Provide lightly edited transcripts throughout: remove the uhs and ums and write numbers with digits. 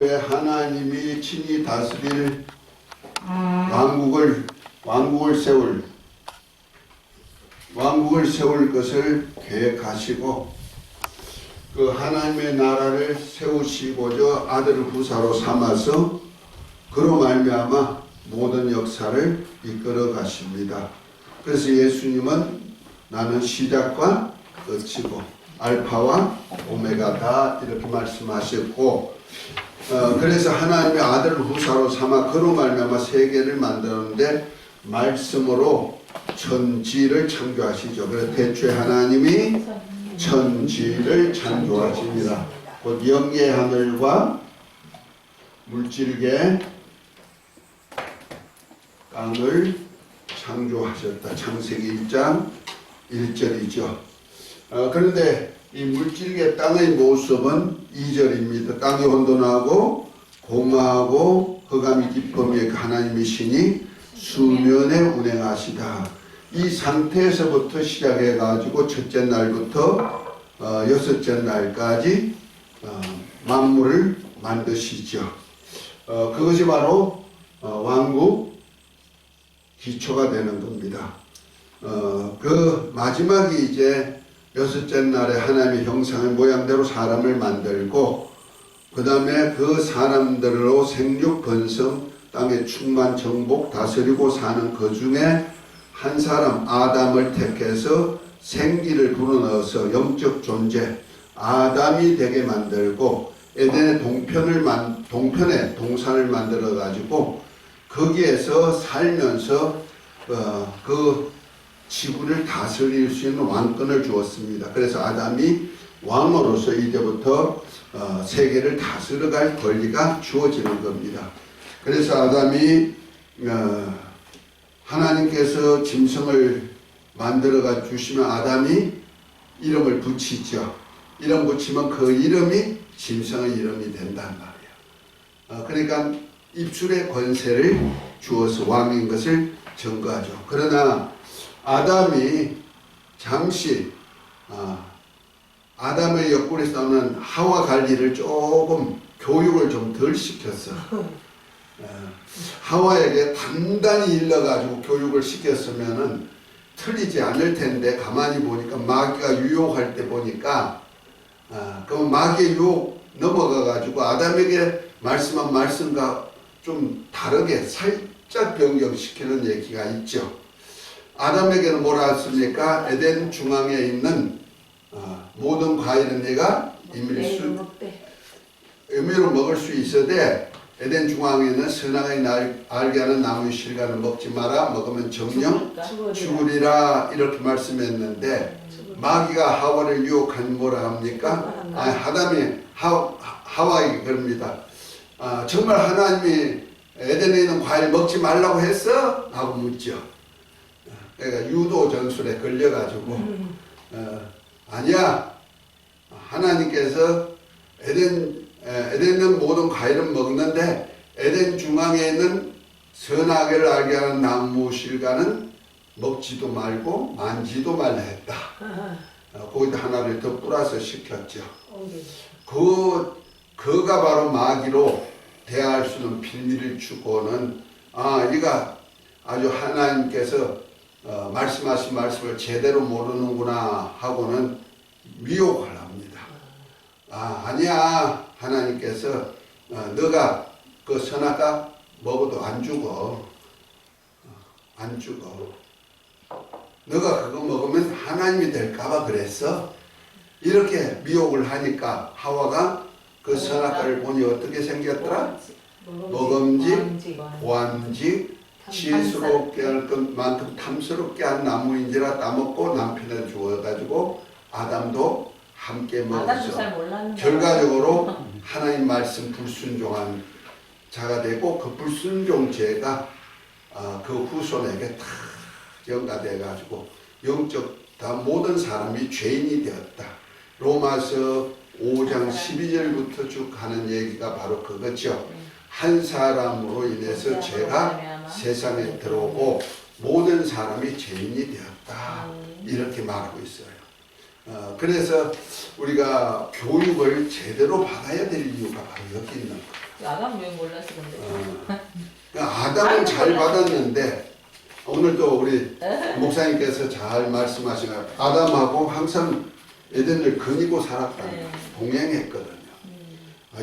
하나님이 친히 다스릴 왕국을 세울 것을 계획하시고 그 하나님의 나라를 세우시고자 아들을 후사로 삼아서 그로 말미암아 모든 역사를 이끌어 가십니다. 그래서 예수님은 나는 시작과 끝이고 알파와 오메가다 이렇게 말씀하셨고 그래서 하나님의 아들을 후사로 삼아 그로 말미암아 세계를 만드는데 말씀으로 천지를 창조하시죠. 그래서 대초에 하나님이 천지를 창조하십니다. 곧 영계 하늘과 물질계 땅을 창조하셨다. 창세기 1장 1절이죠. 그런데 이 물질계 땅의 모습은 2절입니다. 땅이 혼돈하고 공허하고 흑암이 깊음에 하나님의 신이 수면에 운행하시다. 이 상태에서부터 시작해 가지고 첫째 날부터 여섯째 날까지 만물을 만드시죠. 그것이 바로 왕국 기초가 되는 겁니다. 그 마지막이 이제 여섯째 날에 하나님의 형상의 모양대로 사람을 만들고 그 다음에 그 사람들로 생육 번성 땅에 충만 정복 다스리고 사는 그 중에 한 사람 아담을 택해서 생기를 불어넣어서 영적 존재 아담이 되게 만들고 에덴의 동편에 동산을 만들어 가지고 거기에서 살면서 그 지구를 다스릴 수 있는 왕권을 주었습니다. 그래서 아담이 왕으로서 이제부터 세계를 다스려갈 권리가 주어지는 겁니다. 그래서 아담이 하나님께서 짐승을 만들어가 주시면 아담이 이름을 붙이죠. 이름 붙이면 그 이름이 짐승의 이름이 된단 말이에요. 그러니까 입술의 권세를 주어서 왕인 것을 증거하죠. 그러나 아담이 잠시 아담의 옆구리에서 나오는 하와 관리를 조금 교육을 좀 덜 시켰어. 하와에게 단단히 일러가지고 교육을 시켰으면은 틀리지 않을 텐데 가만히 보니까 마귀가 유혹할 때 보니까 그럼 마귀의 유혹 넘어가가지고 아담에게 말씀한 말씀과 좀 다르게 살짝 변경시키는 얘기가 있죠. 아담에게는 뭐라 했습니까? 에덴 중앙에 있는 모든 과일은 네가 임의로 먹을 수 있어되 에덴 중앙에 있는 선악의 알게 하는 나무의 실과는 먹지 마라. 먹으면 정령 죽으리라 이렇게 말씀했는데 마귀가 하와를 유혹한 뭐라 합니까? 아담이 하와에게 그럽니다. 정말 하나님이 에덴에 있는 과일 먹지 말라고 했어? 하고 묻죠. 그러니까 유도 전술에 걸려가지고 아니야. 하나님께서 에덴은 모든 과일은 먹는데 에덴 중앙에 있는 선악을 알게 하는 나무 실과는 먹지도 말고 만지도 말라 했다. 거기다 하나를 더 플러스 시켰죠. 그가 바로 마귀로 대할 수 있는 빌미를 주고는 이가 아주 하나님께서 말씀하신 말씀을 제대로 모르는구나 하고는 미혹을 합니다. 아니야. 하나님께서 너가 그 선악과 먹어도 안 죽어. 너가 그거 먹으면 하나님이 될까봐 그랬어. 이렇게 미혹을 하니까 하와가 그 선악과를 보니 어떻게 생겼더라? 먹음직, 보암직, 지혜스럽게 할 것만큼 탐스럽게 한 나무인지라 따먹고 남편을 주어가지고 아담도 함께 먹었어. 결과적으로 하나님 말씀 불순종한 자가 되고 그 불순종죄가 그 후손에게 다 전가돼가지고 영적 다 모든 사람이 죄인이 되었다. 로마서 5장 12절부터 쭉 하는 얘기가 바로 그거죠. 한 사람으로 인해서 죄가 세상에 들어오고 모든 사람이 죄인이 되었다. 이렇게 말하고 있어요. 그래서 우리가 교육을 제대로 받아야 될 이유가 바로 여기 있는 거예요. 아담 왜 몰랐어 근데? 아담은 잘 받았는데 오늘도 우리 목사님께서 잘 말씀하신 것 아담하고 항상 에덴을 거니고 살았다는 네. 동행했거든요.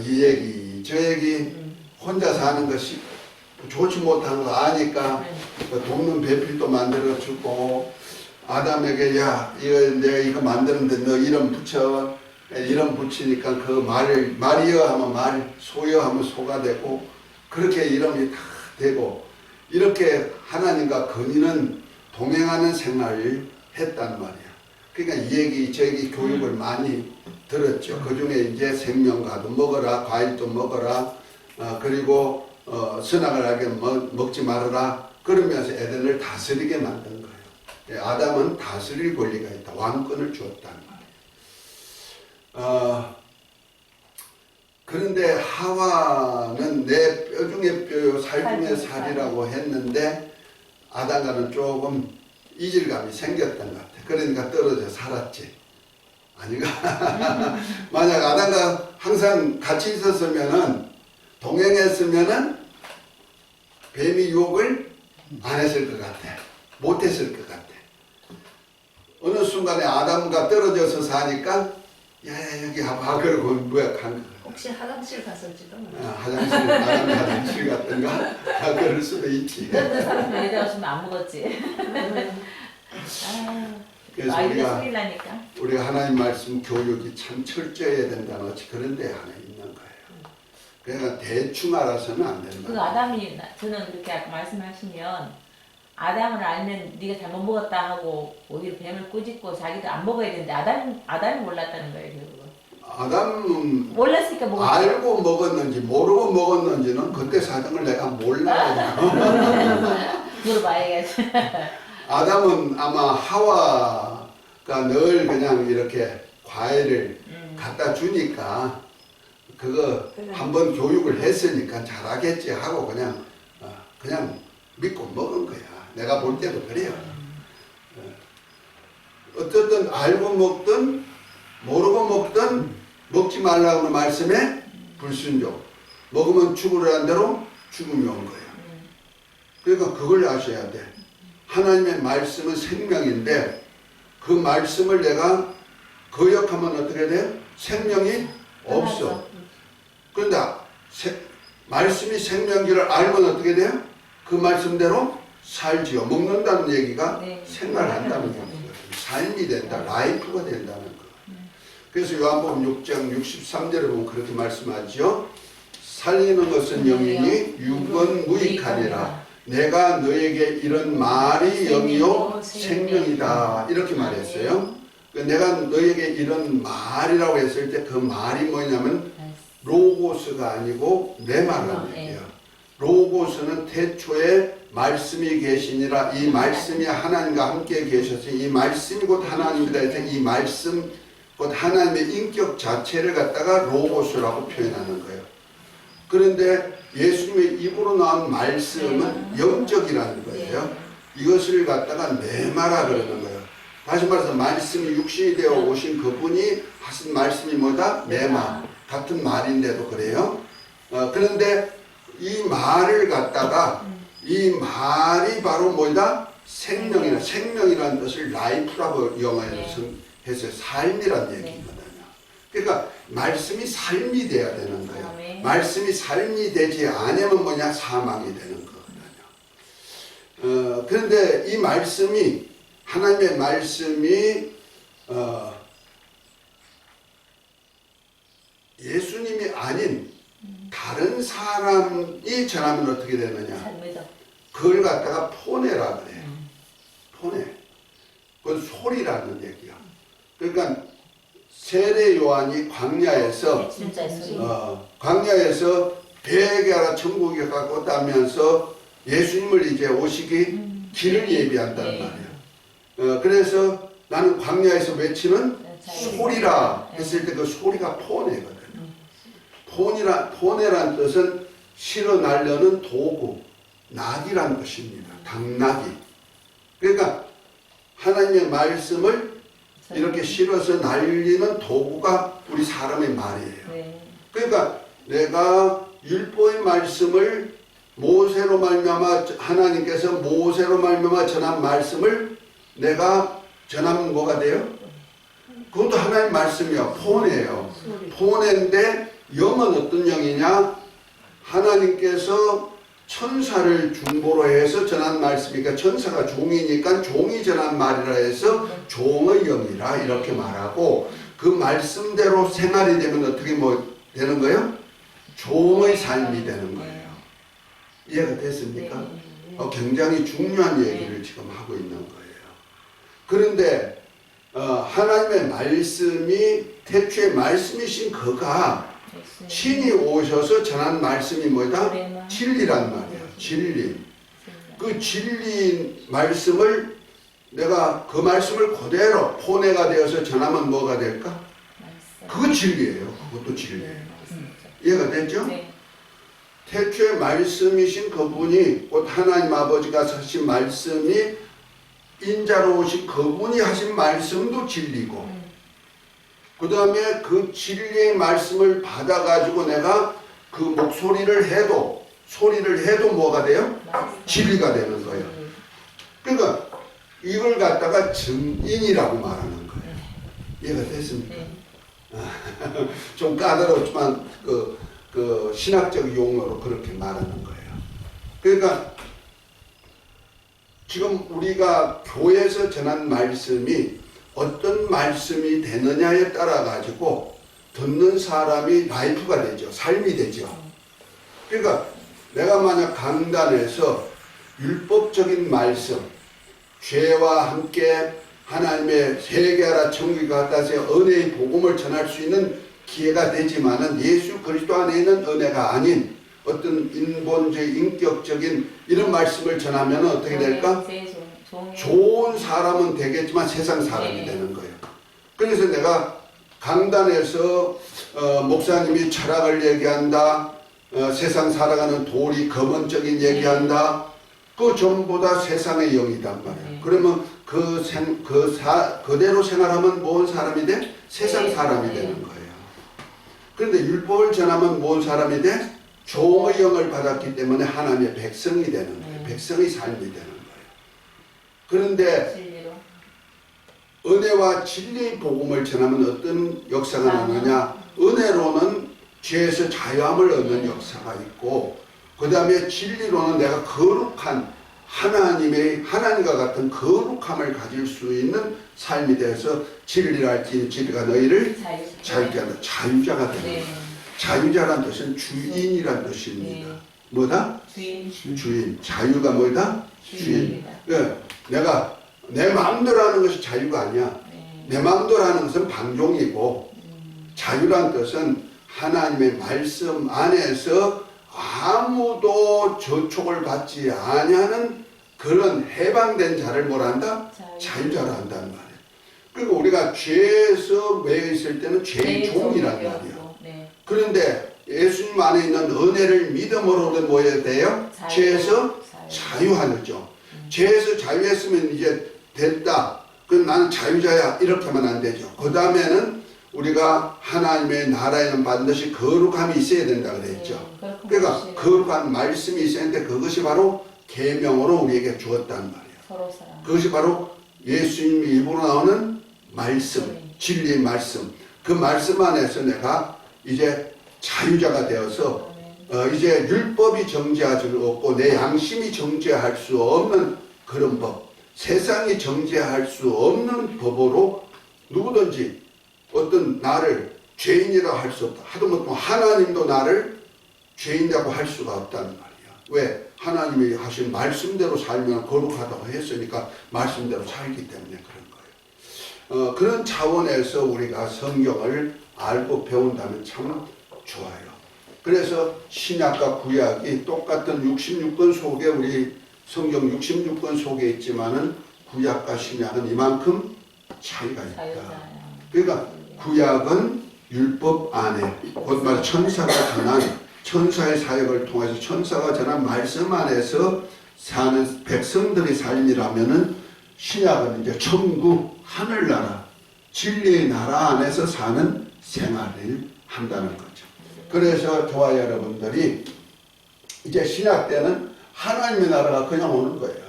이 얘기 저 얘기 혼자 사는 것이 좋지 못한 거 아니까 돕는 배필도 만들어주고 아담에게 야 이거 내가 이거 만드는데 너 이름 붙여 이름 붙이니까 그 말이여 하면 말 소여 하면 소가 되고 그렇게 이름이 다 되고 이렇게 하나님과 건의는 동행하는 생활을 했단 말이야. 그러니까 이 얘기 저 얘기 교육을 많이 들었죠. 그 중에 이제 생명과도 먹어라 과일도 먹어라 그리고 선악을 알게 먹지 말아라 그러면서 에덴을 다스리게 만든 거예요. 아담은 다스릴 권리가 있다. 왕권을 주었다는 말이에요. 그런데 하와는 내 뼈 중에 뼈요 살 중에 살이라고 했는데 아담과는 조금 이질감이 생겼던 것 같아. 그러니까 떨어져 살았지. 아니가? 만약 아담과 항상 같이 있었으면은 동행했으면은 뱀이 유혹을 안 했을 것 같아. 못 했을 것 같아. 어느 순간에 아담과 떨어져서 사니까 야 여기 와봐 그러고 뭐야 간 거야. 혹시 화장실 갔을지도 몰라. 아담 화장실 같던가? 그럴 수도 있지. 그런데 사람들 예대 없으면 안 먹었지. 그래서 아이들 소리 나니까. 우리가 하나님 말씀 교육이 참 철저해야 된다는 그런 데 하나 있는 거예요. 그러니까 대충 알아서는 안 된다. 그 아담이 저는 그렇게 아까 말씀하시면 아담을 알면 네가 잘못 먹었다 하고 오히려 뱀을 꾸짖고 자기도 안 먹어야 되는데 아담이 몰랐다는 거예요 결국은. 아담은 몰랐으니까 먹었지. 알고 먹었는지 모르고 먹었는지는 그때 사정을 내가 몰라요. 물어봐야겠지. 아담은 아마 하와가 늘 그냥 이렇게 과일을 갖다 주니까 그거 한번 교육을 했으니까 잘하겠지 하고 그냥 믿고 먹은 거야. 내가 볼 때도 그래요. 어쨌든 알고 먹든 모르고 먹든 먹지 말라고 하는 말씀에 불순종. 먹으면 죽으라는 대로 죽음이 온 거예요. 그러니까 그걸 아셔야 돼. 하나님의 말씀은 생명인데 그 말씀을 내가 거역하면 어떻게 돼요? 생명이 없어. 그런데 말씀이 생명기를 알면 어떻게 돼요? 그 말씀대로 살지요. 먹는다는 얘기가 네. 생활한다는 얘기거든요. 삶이 된다. 라이프가 된다는 거. 그래서 요한복음 6장 63절에 보면 그렇게 말씀하죠. 살리는 것은 영이니 육은 무익하니라. 내가 너에게 이런 말이 영이요 생명이다. 이렇게 말했어요. 내가 너에게 이런 말이라고 했을 때 그 말이 뭐냐면 로고스가 아니고 내 말이라는 얘기예요. 로고스는 태초에 말씀이 계시니라. 이 말씀이 하나님과 함께 계셔서 이 말씀이 곧 하나님이다 해서 이 말씀 곧 하나님의 인격 자체를 갖다가 로고스라고 표현하는 거예요. 그런데 예수님의 입으로 나온 말씀은 영적이라는 거예요. 이것을 갖다가 내마라 그러는 거예요. 다시 말해서 말씀이 육신이 되어 오신 그분이 하신 말씀이 뭐다? 내마. 같은 말인데도 그래요. 그런데 이 말을 갖다가 이 말이 바로 뭐다? 생명이라는 뜻을 라이프라고 영어에서 해서 삶이라는 얘기거든요. 그러니까 말씀이 삶이 돼야 되는 거예요. 말씀이 삶이 되지 않으면 뭐냐? 사망이 되는 거거든요. 그런데 이 말씀이 하나님의 말씀이 예수님이 아닌 다른 사람이 전하면 어떻게 되느냐? 그걸 갖다가 포네라 그래요. 포네. 그건 소리라는 얘기야. 그러니까 세례 요한이 광야에서 배에게 하라 천국에 가고 따면서 예수님을 이제 오시기 길을 예비한다는 말이에요. 그래서 나는 광야에서 외치는 소리라 했을 때 그 소리가 포네거든요. 포네란 뜻은 실어 날려는 도구, 낙이란 뜻입니다. 당나귀. 그러니까 하나님의 말씀을 이렇게 실어서 날리는 도구가 우리 사람의 말이에요. 그러니까 내가 율법의 말씀을 모세로 말미암아 하나님께서 모세로 말미암아 전한 말씀을 내가 전하면 뭐가 돼요? 그것도 하나님의 말씀이야. 포네예요. 포네인데 영은 어떤 영이냐? 하나님께서 천사를 중보로 해서 전한 말씀이니까 천사가 종이니까 종이 전한 말이라 해서 종의 영이라 이렇게 말하고 그 말씀대로 생활이 되면 어떻게 뭐 되는 거예요? 종의 삶이 되는 거예요. 이해가 됐습니까? 굉장히 중요한 얘기를 지금 하고 있는 거예요. 그런데 하나님의 말씀이 태초에 말씀이신 그가 신이 오셔서 전한 말씀이 뭐다? 진리란 말이야. 진리. 그 진리 말씀을 내가 그 말씀을 그대로 포내가 되어서 전하면 뭐가 될까? 그거 진리예요. 그것도 진리예요. 이해가 됐죠? 네. 태초에 말씀이신 그분이 곧 하나님 아버지가 하신 말씀이 인자로 오신 그분이 하신 말씀도 진리고 그 다음에 그 진리의 말씀을 받아가지고 내가 그 목소리를 해도 소리를 해도 뭐가 돼요? 진리가 되는 거예요. 그러니까 이걸 갖다가 증인이라고 말하는 거예요. 이해가 됐습니까? 좀 까다롭지만 그 신학적 용어로 그렇게 말하는 거예요. 그러니까 지금 우리가 교회에서 전한 말씀이 어떤 말씀이 되느냐에 따라 가지고 듣는 사람이 라이프가 되죠. 삶이 되죠. 그러니까 내가 만약 강단에서 율법적인 말씀, 죄와 함께 하나님의 세계하라 천국에 갔다서 은혜의 복음을 전할 수 있는 기회가 되지만은 예수 그리스도 안에 있는 은혜가 아닌 어떤 인본적 인격적인 이런 말씀을 전하면 어떻게 될까? 좋은 사람은 되겠지만 세상 사람이 되는 거예요. 그래서 내가 강단에서 목사님이 철학을 얘기한다, 세상 살아가는 도리 거문적인 얘기한다, 그 전부 다 세상의 영이단 말이에요. 그러면 그대로 생활하면 뭔 사람이 돼? 세상 사람이 되는 거예요. 그런데 율법을 전하면 뭔 사람이 돼? 종의 영을 받았기 때문에 하나님의 백성이 되는 거예요. 백성의 삶이 되는 거예요. 그런데 은혜와 진리의 복음을 전하면 어떤 역사가 나느냐? 은혜로는 죄에서 자유함을 얻는 역사가 있고 그 다음에 진리로는 내가 거룩한 하나님과 같은 거룩함을 가질 수 있는 삶이 되어서 진리를 알지 진리가 너희를 자유케 한다. 자유자가 되는 거예요. 자유자란 뜻은 주인이란 뜻입니다. 뭐다? 주인. 자유가 뭐다? 주인. 네. 내가 내 마음대로 하는 것이 자유가 아니야. 내 마음대로 하는 것은 방종이고 자유란 뜻은 하나님의 말씀 안에서 아무도 저촉을 받지 아니하는 그런 해방된 자를 뭐란다? 자유자라 한다는 말이에요. 그리고 우리가 죄에서 매여 있을 때는 죄의 종이란 말이야. 그런데 예수님 안에 있는 은혜를 믿음으로 뭐해야 돼요? 죄에서 자유하죠. 죄에서 자유했으면 이제 됐다. 그럼 나는 자유자야. 이렇게 하면 안 되죠. 그 다음에는 우리가 하나님의 나라에는 반드시 거룩함이 있어야 된다 그랬죠. 그러니까 거룩한 말씀이 있어야 하는데 그것이 바로 계명으로 우리에게 주었단 말이에요. 그것이 바로 예수님이 입으로 나오는 말씀, 진리의 말씀. 그 말씀 안에서 내가 이제 자유자가 되어서 이제 율법이 정죄할 수 없고 내 양심이 정죄할 수 없는 그런 법, 세상이 정죄할 수 없는 법으로 누구든지 어떤 나를 죄인이라 할 수 없다. 하다못해 하나님도 나를 죄인이라고 할 수가 없다는 말이야. 왜? 하나님이 하신 말씀대로 살면 거룩하다고 했으니까 말씀대로 살기 때문에 그런 거예요. 그런 차원에서 우리가 성경을 알고 배운다면 참 좋아요. 그래서 신약과 구약이 똑같은 66권 속에 우리 성경 66권 속에 있지만은 구약과 신약은 이만큼 차이가 있다. 그러니까 구약은 율법 안에 곧 말 천사가 전한 천사의 사역을 통해서 천사가 전한 말씀 안에서 사는 백성들의 삶이라면은 신약은 이제 천국 하늘나라 진리의 나라 안에서 사는 생활을 한다는 거죠. 그 그래서 저와 여러분들이 이제 신약 때는 하나님의 나라가 그냥 오는 거예요.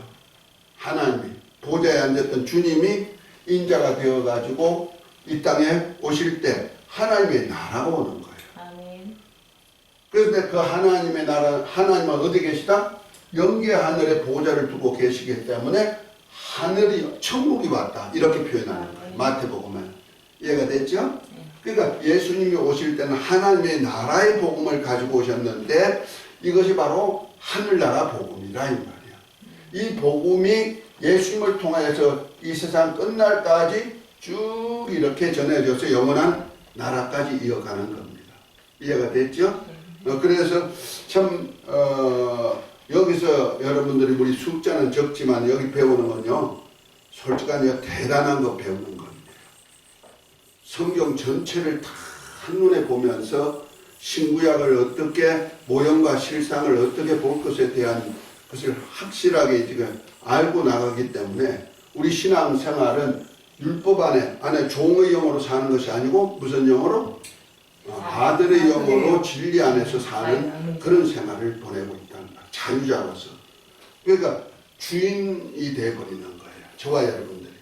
하나님이 보좌에 앉았던 주님이 인자가 되어가지고 이 땅에 오실 때 하나님의 나라가 오는 거예요. 아멘. 그런데 그 하나님의 나라, 하나님은 어디 계시다? 영계 하늘에 보좌를 두고 계시기 때문에 하늘이 천국이 왔다 이렇게 표현하는 거예요. 마태복음은 이해가 됐죠? 그러니까 예수님이 오실 때는 하나님의 나라의 복음을 가지고 오셨는데 이것이 바로 하늘나라 복음이라 이 말이야. 이 복음이 예수님을 통하여서 이 세상 끝날까지 쭉 이렇게 전해져서 영원한 나라까지 이어가는 겁니다. 이해가 됐죠? 그래서 참 여기서 여러분들이 우리 숫자는 적지만 여기 배우는 건요 솔직하게 대단한 거 배우는 겁니다. 성경 전체를 다 한눈에 보면서 신구약을 어떻게 모형과 실상을 어떻게 볼 것에 대한 것을 확실하게 지금 알고 나가기 때문에 우리 신앙생활은 율법 안에 종의 영으로 사는 것이 아니고 무슨 영으로? 아들의 영으로 진리 안에서 사는 그런 생활을 보내고 있다는 거예요. 자유자로서. 그러니까 주인이 되어버리는 거예요. 저와 여러분들이.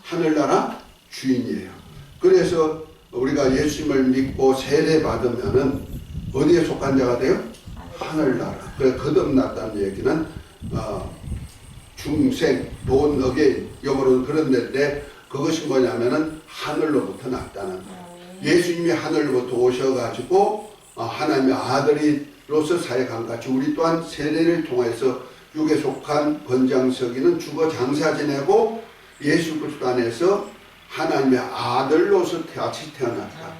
하늘나라 주인이에요. 그래서 우리가 예수님을 믿고 세례 받으면은 어디에 속한 자가 돼요? 하늘나라. 그래서 거듭났다는 얘기는 중생, 본, 어게인 영어로는 그런 데인데 그것이 뭐냐면은 하늘로부터 났다는 거예요. 예수님이 하늘로부터 오셔가지고 하나님의 아들이로서 사역한 같이 우리 또한 세례를 통해서 육에 속한 번장서기는 죽어 장사 지내고 예수 그리스도 안에서 하나님의 아들로서 다시 태어났다.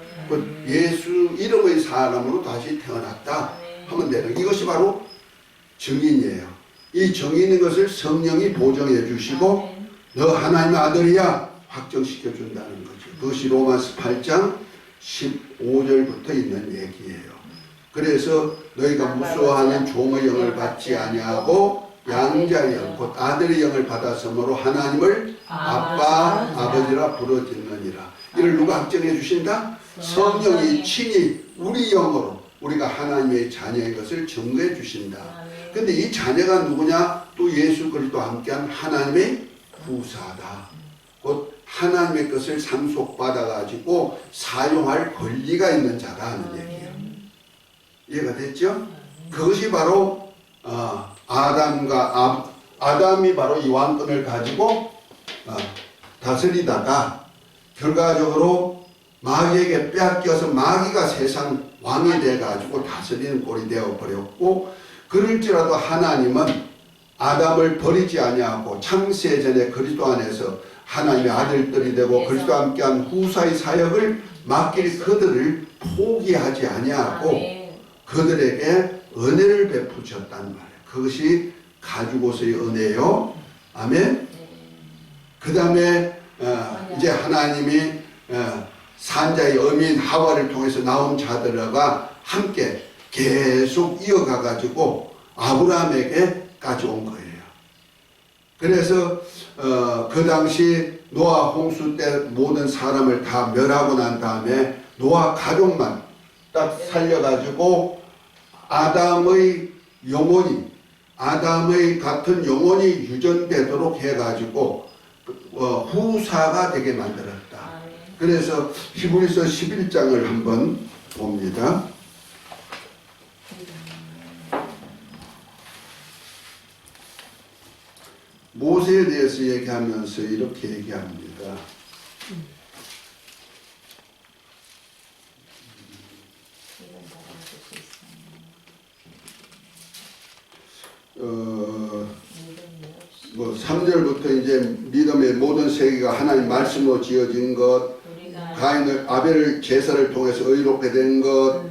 예수 이름의 사람으로 다시 태어났다 하면 되는 이것이 바로 증인이에요. 이 증인인 것을 성령이 보정해 주시고 너 하나님의 아들이야 확정시켜 준다는 거죠. 그것이 로마서 8장 15절부터 있는 얘기예요. 그래서 너희가 무서워하는 종의 영을 받지 아니하고 양자의 영, 곧 아들의 영을 받았으므로 하나님을 아빠, 아버지라 부르짖느니라. 이를 누가 확정해 주신다? 성령이 친히 우리 영으로 우리가 하나님의 자녀인 것을 증거해 주신다. 근데 이 자녀가 누구냐? 또 예수 그리스도와 함께한 하나님의 후사다. 곧 하나님의 것을 상속받아가지고 사용할 권리가 있는 자다 하는 얘기예요. 이해가 됐죠? 그것이 바로 아담이 바로 이 왕권을 가지고 다스리다가 결과적으로 마귀에게 빼앗겨서 마귀가 세상 왕이 돼가지고 다스리는 꼴이 되어버렸고 그럴지라도 하나님은 아담을 버리지 아니하고 창세전에 그리스도 안에서 하나님의 아들들이 되고 그리스도와 함께한 후사의 사역을 맡길 그들을 포기하지 아니하고 그들에게 은혜를 베푸셨단 말이에요. 그것이 가지고서의 은혜요. 아멘. 그 다음에 이제 하나님이 산자의 어민 하와를 통해서 나온 자들과 함께 계속 이어가 가지고 아브라함에게까지 온 거예요. 그래서 그 당시 노아 홍수 때 모든 사람을 다 멸하고 난 다음에 노아 가족만 딱 살려가지고 아담의 같은 영혼이 유전되도록 해가지고 후사가 되게 만들었다. 그래서 히브리서 11장을 한번 봅니다. 모세에 대해서 얘기하면서 이렇게 얘기합니다. 뭐 3절부터 이제 믿음의 모든 세계가 하나님 말씀으로 지어진 것, 가인을 아벨을 제사를 통해서 의롭게 된 것,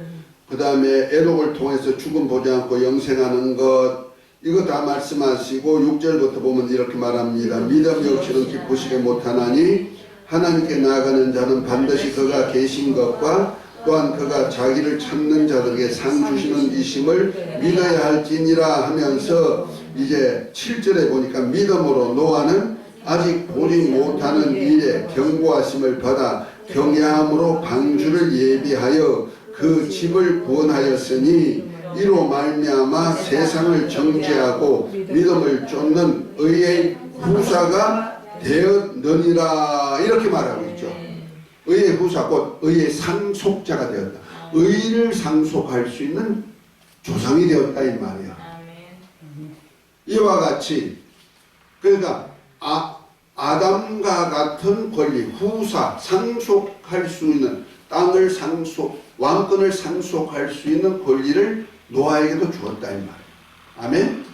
그 다음에 에녹을 통해서 죽음 보지 않고 영생하는 것, 이거 다 말씀하시고 6절부터 보면 이렇게 말합니다. 믿음 역시는 기쁘시게 못하나니 하나님께 나아가는 자는 반드시 그가 계신 것과 또한 그가 자기를 찾는 자들에게 상 주시는 이심을 믿어야 할지니라 하면서 이제 7절에 보니까 믿음으로 노아는 아직 보지 못하는 일에 경고하심을 받아 경외함으로 방주를 예비하여 그 짐을 구원하였으니 이로 말미암아 세상을 정죄하고 믿음을 쫓는 의의 후사가 되었느니라 이렇게 말하고 있죠. 의의 후사 곧 의의 상속자가 되었다. 의를 상속할 수 있는 조상이 되었다 이 말이야. 이와 같이 그러니까 아담과 같은 권리 후사 상속할 수 있는 땅을 왕권을 상속할 수 있는 권리를 노아에게도 주었다 이 말이야. 아멘?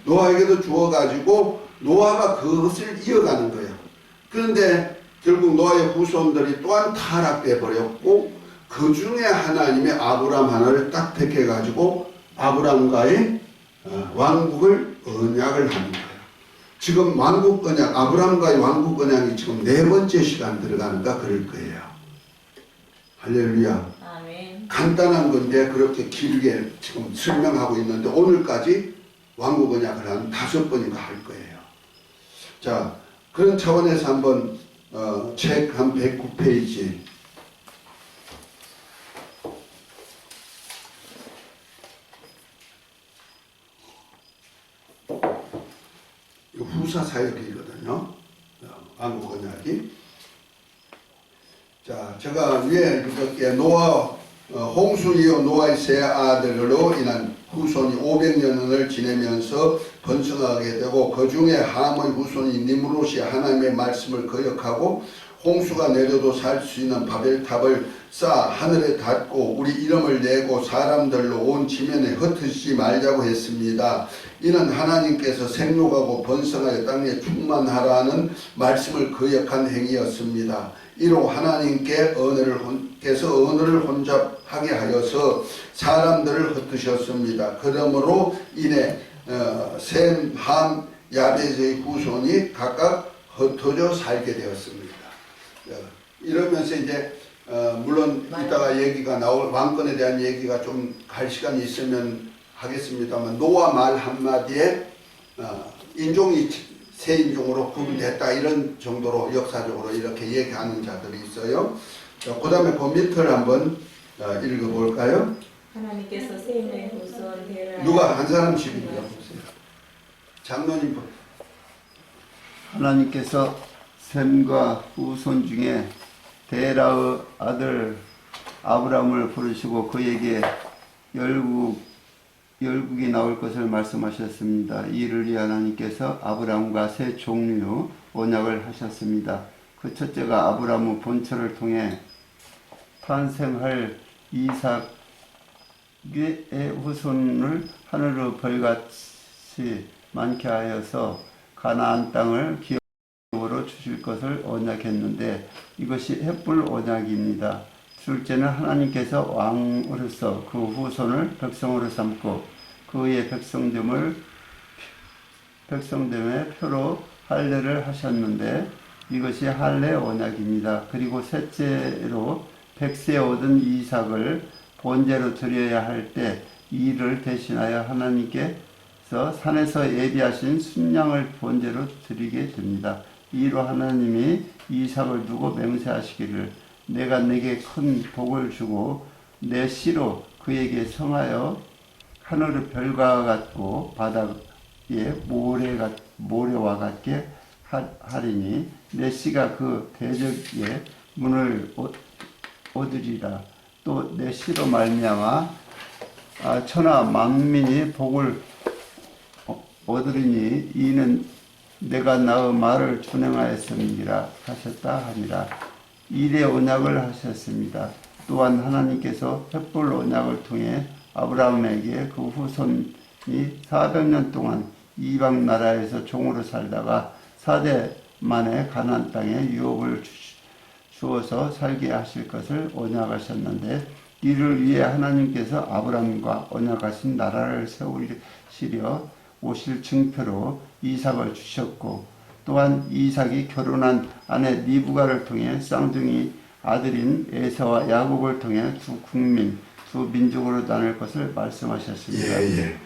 노아에게도 주어가지고 노아가 그것을 이어가는 거예요. 그런데 결국 노아의 후손들이 또한 타락돼 버렸고 그 중에 하나님의 아브람 하나를 딱 택해가지고 아브람과의 왕국을 언약을 하는 거예요. 지금 왕국 언약, 아브람과의 왕국 언약이 지금 4번째 시간 들어가는가 그럴 거예요. 할렐루야. 아멘. 간단한 건데 그렇게 길게 지금 설명하고 있는데 오늘까지 왕국 언약을 한 5번인가 할 거예요. 자, 그런 차원에서 한번 책 한 109페이지 후사 사역이거든요. 왕국 언약이. 자, 제가 위에 읽을게 노아 홍수 이후 노아의 세 아들로 인한 후손이 500년을 지내면서 번성하게 되고 그 중에 함의 후손이 니므롯이 하나님의 말씀을 거역하고 홍수가 내려도 살 수 있는 바벨탑을 쌓아 하늘에 닿고 우리 이름을 내고 사람들로 온 지면에 흩으시지 말자고 했습니다. 이는 하나님께서 생육하고 번성하여 땅에 충만하라는 말씀을 거역한 행위였습니다. 이로 하나님께서 언어를 혼잡하게 하여서 사람들을 흩으셨습니다. 그러므로 인해 셈, 함, 야벳의 후손이 각각 흩어져 살게 되었습니다. 이러면서 이제 물론 이따가 얘기가 나올 왕권에 대한 얘기가 좀 갈 시간이 있으면 하겠습니다만 노아 말 한마디에 인종이 새 인종으로 구분됐다 이런 정도로 역사적으로 이렇게 얘기하는 자들이 있어요. 그 다음에 그 밑을 한번 읽어볼까요? 하나님께서 셈의 후손 데라 누가 한 사람씩 읽어보세요. 장로님. 하나님께서 셈과 후손 중에 데라의 아들 아브람을 부르시고 그에게 열국이 나올 것을 말씀하셨습니다. 이를 위해 하나님께서 아브람과 세 종류의 언약을 하셨습니다. 그 첫째가 아브람의 본처를 통해 탄생할 이삭의 후손을 하늘의 별같이 많게 하여서 가나안 땅을 기업으로 주실 것을 언약했는데 이것이 햇불 언약입니다. 둘째는 하나님께서 왕으로서 그 후손을 백성으로 삼고 그의 백성됨의 표로 할례를 하셨는데 이것이 할례 언약입니다. 그리고 셋째로 백세 얻은 이삭을 번제로 드려야 할 때 이를 대신하여 하나님께서 산에서 예비하신 순양을 번제로 드리게 됩니다. 이로 하나님이 이삭을 두고 맹세하시기를 내가 내게 큰 복을 주고 내 씨로 그에게 성하여 하늘의 별과 같고 바다의 모래와 같게 하리니 내 씨가 그 대적의 문을 얻으리라. 또 내 씨로 말미암아 천하 만민이 복을 얻으리니 이는 내가 나의 말을 준행하였음이라 하셨다 하니라. 이레 언약을 하셨습니다. 또한 하나님께서 햇불 언약을 통해 아브라함에게 그 후손이 400년 동안 이방 나라에서 종으로 살다가 4대 만에 가나안 땅에 유업을 주어서 살게 하실 것을 언약하셨는데 이를 위해 하나님께서 아브라함과 언약하신 나라를 세우시려 오실 증표로 이삭을 주셨고 또한 이삭이 결혼한 아내 리브가를 통해 쌍둥이 아들인 에서와 야곱을 통해 두 국민, 두 민족으로 나눌 것을 말씀하셨습니다. 예.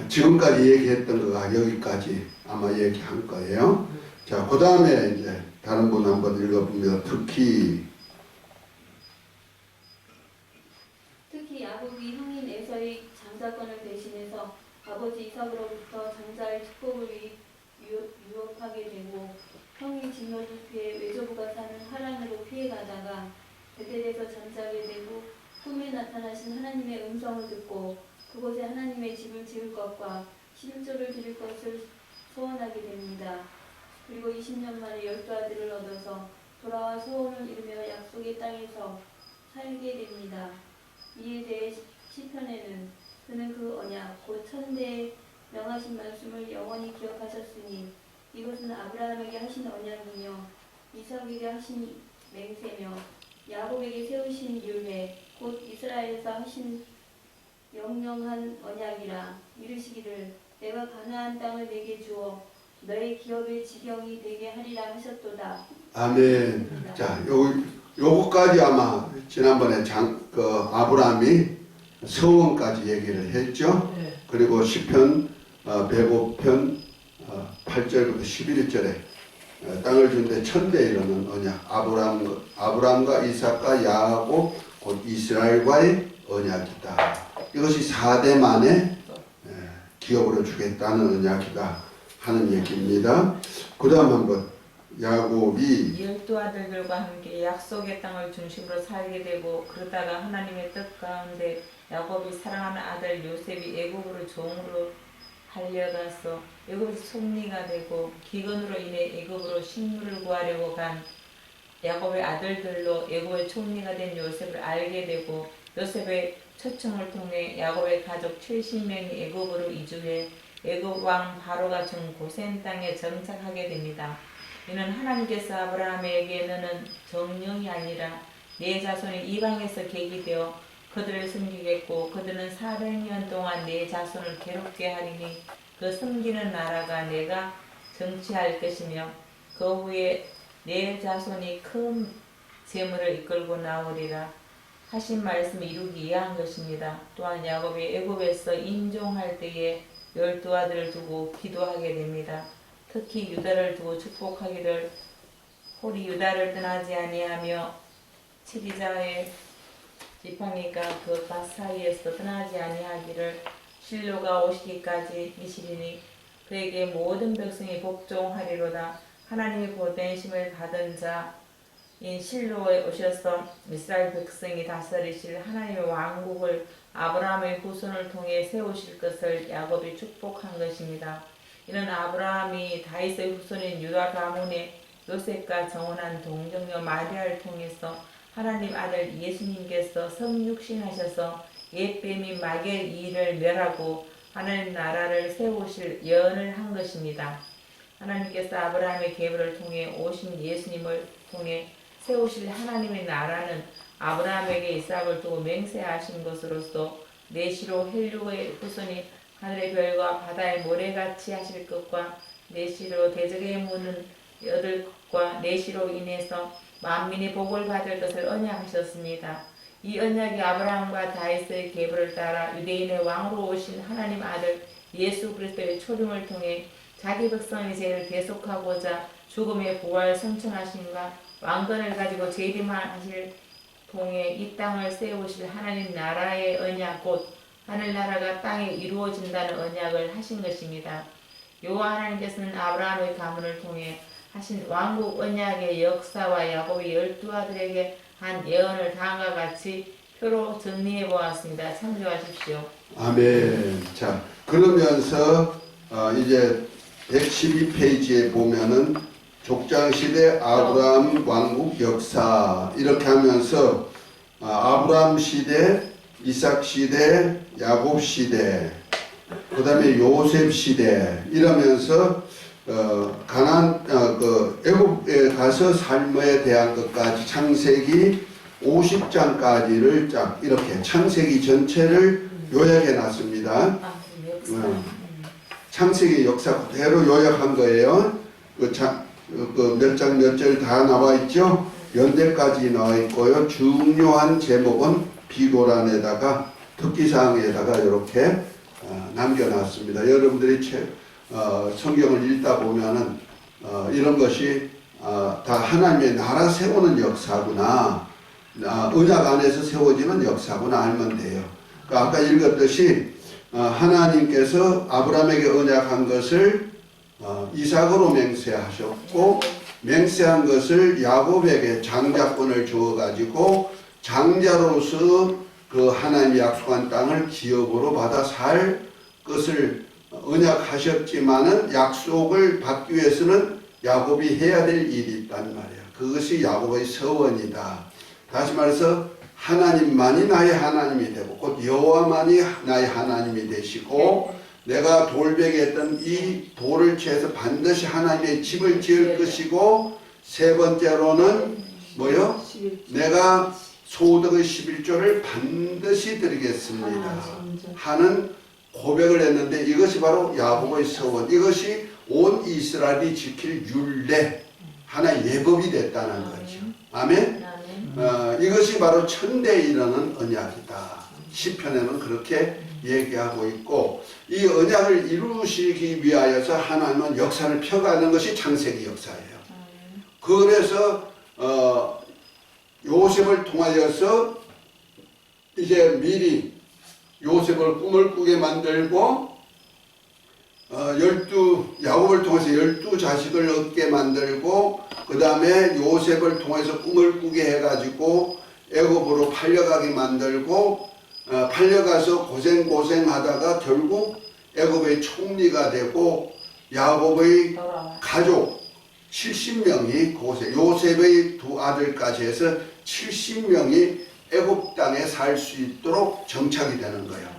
지금까지 얘기했던 거가 여기까지 아마 얘기한 거예요. 자, 그 다음에 이제 다른 분 한번 읽어봅니다. 장자권을 대신해서 아버지 이삭으로부터 장자의 축복을 유업하게 되고 형이 진노를 피해 외조부가 사는 하란으로 피해가다가 베델에서 잠자게 되고 꿈에 나타나신 하나님의 음성을 듣고 그곳에 하나님의 집을 지을 것과 11조를 드릴 것을 소원하게 됩니다. 그리고 20년 만에 12아들을 얻어서 돌아와 소원을 이루며 약속의 땅에서 살게 됩니다. 이에 대해 시편에는 그는 그 언약 곧 천대에 명하신 말씀을 영원히 기억하셨으니 이것은 아브라함에게 하신 언약이며 이삭에게 하신 맹세며 야곱에게 세우신 율례 곧 이스라엘에서 하신 영영한 언약이라. 이르시기를 내가 가나안 땅을 내게 주어 너의 기업의 지경이 되게 하리라 하셨도다. 아멘. 자, 요거까지 아마 지난번에 아브라함이 서원까지 얘기를 했죠. 네. 그리고 시편 105편 8절부터 11절에 땅을 준데 천대에 이르는 언약, 아브라함과 이삭과 야곱 곧 이스라엘과의 언약이다. 이것이 4대 만에 기업으로 주겠다는 언약이다 하는 얘기입니다. 그 다음 한번 야곱이 12아들들과 함께 약속의 땅을 중심으로 살게 되고 그러다가 하나님의 뜻 가운데 야곱이 사랑하는 아들 요셉이 애굽으로 종으로 달려가서 애굽에서 총리가 되고 기근으로 인해 애굽으로 식물을 구하려고 간 야곱의 아들들로 애굽의 총리가 된 요셉을 알게 되고 요셉의 초청을 통해 야곱의 가족 70명이 애굽으로 이주해 애굽 왕 바로가 준 고센 땅에 정착하게 됩니다. 이는 하나님께서 아브라함에게 너는 정령이 아니라 내 자손이 이방에서 계기되어 그들을 섬기겠고 그들은 400년 동안 내 자손을 괴롭게 하리니 그 섬기는 나라가 내가 정치할 것이며 그 후에 내 자손이 큰 재물을 이끌고 나오리라 하신 말씀을 이루기 위한 것입니다. 또한 야곱이 애굽에서 인종할 때에 12아들을 두고 기도하게 됩니다. 특히 유다를 두고 축복하기를 홀이 유다를 떠나지 아니하며 치리자의 지팡이가 그 밭 사이에서 떠나지 아니하기를 실로가 오시기까지 이시리니 그에게 모든 백성이 복종하리로다. 하나님의 보내심을 받은 자인 실로에 오셔서 이스라엘 백성이 다스리실 하나님의 왕국을 아브라함의 후손을 통해 세우실 것을 야곱이 축복한 것입니다. 이는 아브라함이 다윗의 후손인 유다 가문의 요셉과 정혼한 동정녀 마리아를 통해서 하나님 아들 예수님께서 성육신하셔서 옛뱀인 마귀의 일을 멸하고 하나님 나라를 세우실 예언을 한 것입니다. 하나님께서 아브라함의 계보를 통해 오신 예수님을 통해 세우실 하나님의 나라는 아브라함에게 이삭을 두고 맹세하신 것으로서 내시로 헬류의 후손이 하늘의 별과 바다의 모래같이 하실 것과 내시로 대적의 문은 여덟 것과 내시로 인해서 만민이 복을 받을 것을 언약하셨습니다. 이 언약이 아브라함과 다윗의 계보를 따라 유대인의 왕으로 오신 하나님 아들 예수 그리스도의 초림을 통해 자기 백성의 죄를 대속하고자 죽음의 부활 선천하심과 왕권을 가지고 재림하실 통해 이 땅을 세우실 하나님 나라의 언약 곧 하늘나라가 땅에 이루어진다는 언약을 하신 것입니다. 여호와 하나님께서는 아브라함의 가문을 통해 하신 왕국 언약의 역사와 야곱의 12아들에게 한 예언을 다음과 같이 표로 정리해 보았습니다. 참조하십시오. 아멘. 자, 그러면서 이제 112페이지에 보면은 족장시대 아브라함 왕국 역사 이렇게 하면서 아브라함 시대, 이삭 시대, 야곱 시대, 그 다음에 요셉 시대 이러면서 애굽에 가서 삶에 대한 것까지 창세기 50장까지를 쫙 이렇게 창세기 전체를 요약해 놨습니다. 창세기 역사 그대로 요약한 거예요. 몇 장 몇 절 다 나와 있죠. 연대까지 나와 있고요. 중요한 제목은 비고란에다가 특기사항에다가 이렇게 남겨놨습니다. 여러분들이 성경을 읽다 보면은 이런 것이 다 하나님의 나라 세우는 역사구나, 언약 안에서 세워지는 역사구나 알면 돼요. 아까 읽었듯이 하나님께서 아브라함에게 언약한 것을 이삭으로 맹세하셨고 맹세한 것을 야곱에게 장자권을 주어가지고 장자로서 그 하나님이 약속한 땅을 기업으로 받아 살 것을 언약하셨지만은 약속을 받기 위해서는 야곱이 해야 될 일이 있단 말이야. 그것이 야곱의 서원이다. 다시 말해서 하나님만이 나의 하나님이 되고 곧 여호와만이 나의 하나님이 되시고 내가 돌베개 했던 이 돌을 취해서 반드시 하나님의 집을 지을 것이고 세 번째로는 뭐요? 내가 소득의 11조를 반드시 드리겠습니다 하는 고백을 했는데 이것이 바로 야곱의 서원, 이것이 온 이스라엘이 지킬 율례, 하나의 예법이 됐다는 거죠. 아멘? 이것이 바로 천대에 이르는 언약이다. 시편에는 그렇게 얘기하고 있고 이 언약을 이루시기 위하여서 하나님은 역사를 펴가는 것이 창세기 역사예요. 그래서 요셉을 통하여서 이제 미리 요셉을 꿈을 꾸게 만들고 야곱을 통해서 12자식을 얻게 만들고 그 다음에 요셉을 통해서 꿈을 꾸게 해가지고 애굽으로 팔려가게 만들고 팔려가서 고생하다가 결국 애굽의 총리가 되고 야곱의 가족 70명이 그곳에 요셉의 두 아들까지 해서 70명이 애굽 땅에 살 수 있도록 정착이 되는 거예요.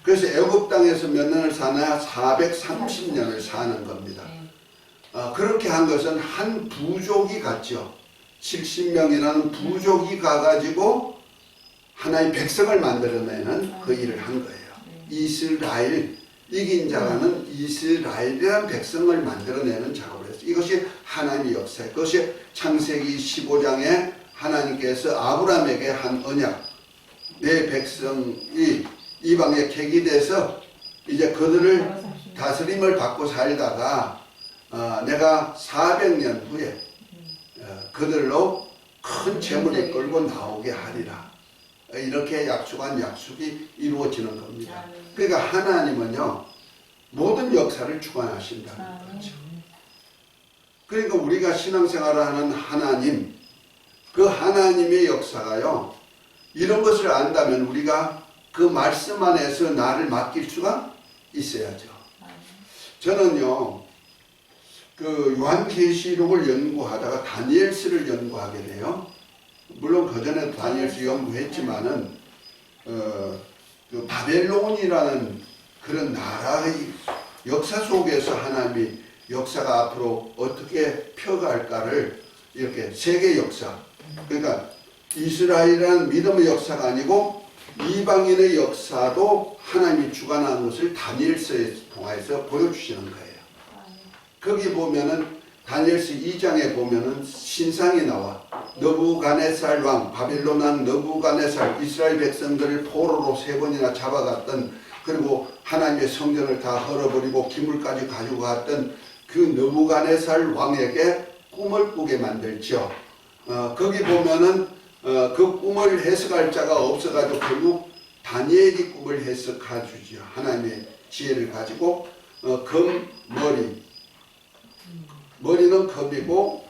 그래서 애굽 땅에서 몇 년을 사나 430년을 사는 겁니다. 그렇게 한 것은 한 부족이 갔죠. 70명이라는 부족이 가가지고 하나의 백성을 만들어내는 그 일을 한 거예요. 이스라엘, 이긴 자라는 이스라엘이라는 백성을 만들어내는 작업을 했어요. 이것이 하나님의 역사예요. 그것이 창세기 15장에 하나님께서 아브라함에게 한 언약, 내 백성이 이방에 객이 돼서 이제 그들을 다스림을 받고 살다가 내가 400년 후에 그들로 큰 재물을 끌고 나오게 하리라. 이렇게 약속한 약속이 이루어지는 겁니다. 그러니까 하나님은요 모든 역사를 주관하신다는 거죠. 그러니까 우리가 신앙생활을 하는 하나님, 그 하나님의 역사가요 이런 것을 안다면 우리가 그 말씀 안에서 나를 맡길 수가 있어야죠. 저는요 그 요한계시록을 연구하다가 다니엘서를 연구하게 돼요. 물론 그전에도 다니엘서 연구했지만은 그 바벨론이라는 그런 나라의 역사 속에서 하나님이 역사가 앞으로 어떻게 펴갈까를 이렇게 세계 역사, 그러니까 이스라엘이라는 믿음의 역사가 아니고 이방인의 역사도 하나님이 주관하는 것을 다니엘서에 통해서 보여주시는 거예요. 거기 보면은 다니엘서 2장에 보면은 신상이 나와. 느부갓네살 왕, 바빌론 왕 느부갓네살, 이스라엘 백성들을 포로로 3번이나 잡아갔던, 그리고 하나님의 성전을 다 헐어버리고 기물까지 가지고 갔던 그 느부갓네살 왕에게 꿈을 꾸게 만들죠. 거기 보면은 그 꿈을 해석할 자가 없어가지고 결국 다니엘이 꿈을 해석해 주죠. 하나님의 지혜를 가지고 머리는 금이고